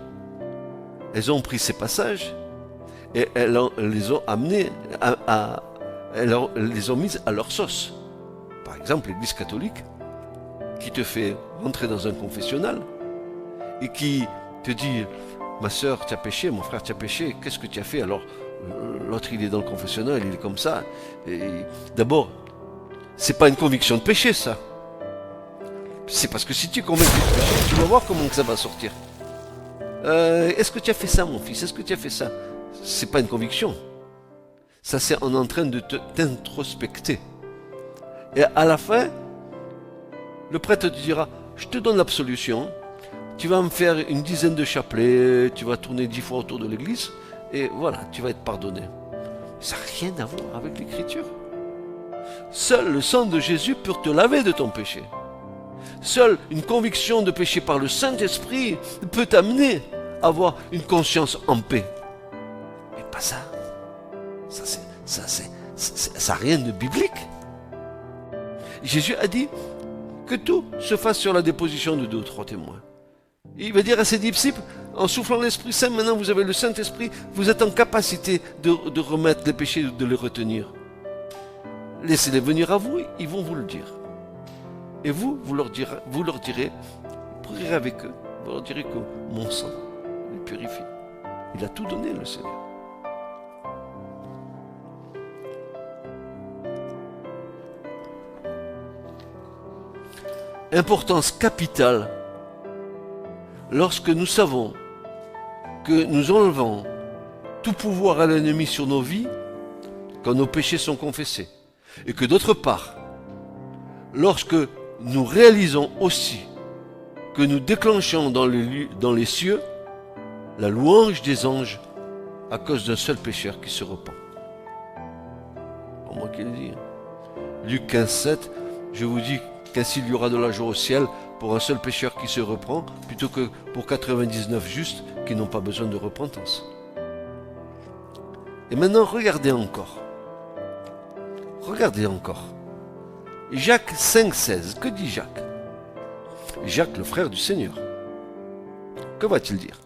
elles ont pris ces passages et elles les ont amenés elles les ont mises à leur sauce. Par exemple, l'Église catholique, qui te fait rentrer dans un confessionnal et qui te dit « Ma sœur, tu as péché, mon frère, tu as péché, qu'est-ce que tu as fait ?» Alors, l'autre, il est dans le confessionnal, il est comme ça. D'abord, c'est pas une conviction de péché, ça. C'est parce que si tu es convaincu de péché, tu vas voir comment que ça va sortir. Est-ce que tu as fait ça, mon fils? Est-ce que tu as fait ça? C'est pas une conviction. Ça, c'est en train de t'introspecter. Et à la fin, le prêtre te dira, je te donne l'absolution, tu vas me faire une dizaine de chapelets, tu vas tourner 10 fois autour de l'église, et voilà, tu vas être pardonné. Ça n'a rien à voir avec l'écriture. Seul le sang de Jésus peut te laver de ton péché. Seule une conviction de péché par le Saint-Esprit peut t'amener à avoir une conscience en paix. Mais pas ça. Ça n'a rien de biblique. Jésus a dit que tout se fasse sur la déposition de 2 ou 3 témoins. Il va dire à ses disciples, en soufflant l'Esprit Saint, maintenant vous avez le Saint-Esprit, vous êtes en capacité de remettre les péchés, de les retenir. Laissez-les venir à vous, ils vont vous le dire. Et vous leur direz, vous prierez avec eux, vous leur direz que mon sang les purifie. Il a tout donné, le Seigneur. Importance capitale lorsque nous savons que nous enlevons tout pouvoir à l'ennemi sur nos vies quand nos péchés sont confessés. Et que d'autre part, lorsque nous réalisons aussi que nous déclenchons dans les cieux la louange des anges à cause d'un seul pécheur qui se repent. Pour moi qui le dis. Luc 15, 7, je vous dis qu'ainsi il y aura de la joie au ciel pour un seul pécheur qui se reprend, plutôt que pour 99 justes qui n'ont pas besoin de repentance. Et maintenant, regardez encore. Regardez encore. Jacques 5, 16. Que dit Jacques? Jacques, le frère du Seigneur. Que va-t-il dire?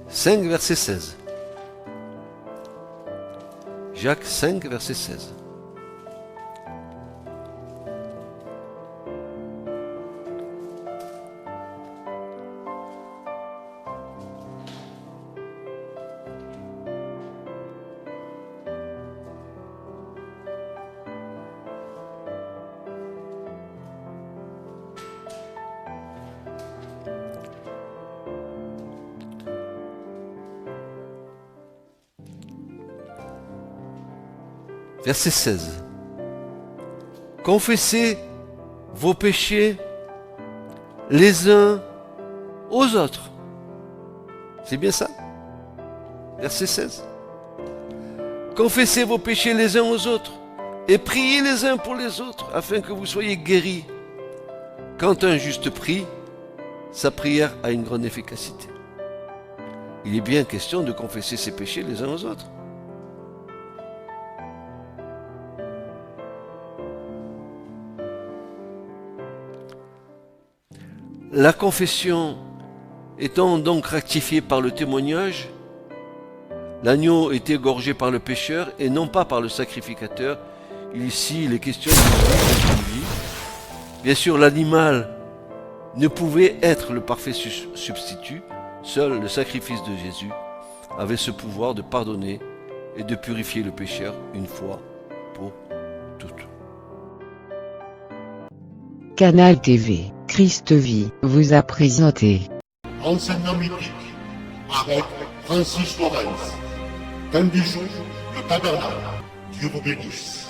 « 5, verset 16. Jacques 5, verset 16. Verset 16. Confessez vos péchés les uns aux autres. C'est bien ça? Verset 16. Confessez vos péchés les uns aux autres et priez les uns pour les autres afin que vous soyez guéris. Quand un juste prie, sa prière a une grande efficacité. Il est bien question de confesser ses péchés les uns aux autres. La confession étant donc rectifiée par le témoignage, l'agneau est égorgé par le pécheur et non pas par le sacrificateur. Ici, il est question d'une vie. Bien sûr, l'animal ne pouvait être le parfait substitut. Seul le sacrifice de Jésus avait ce pouvoir de pardonner et de purifier le pécheur une fois pour toutes. Canal TV, Christ Vie, vous a présenté Enseignement biblique avec Francis Lorenz. Thème du jour, le tabernacle. Dieu vous bénisse.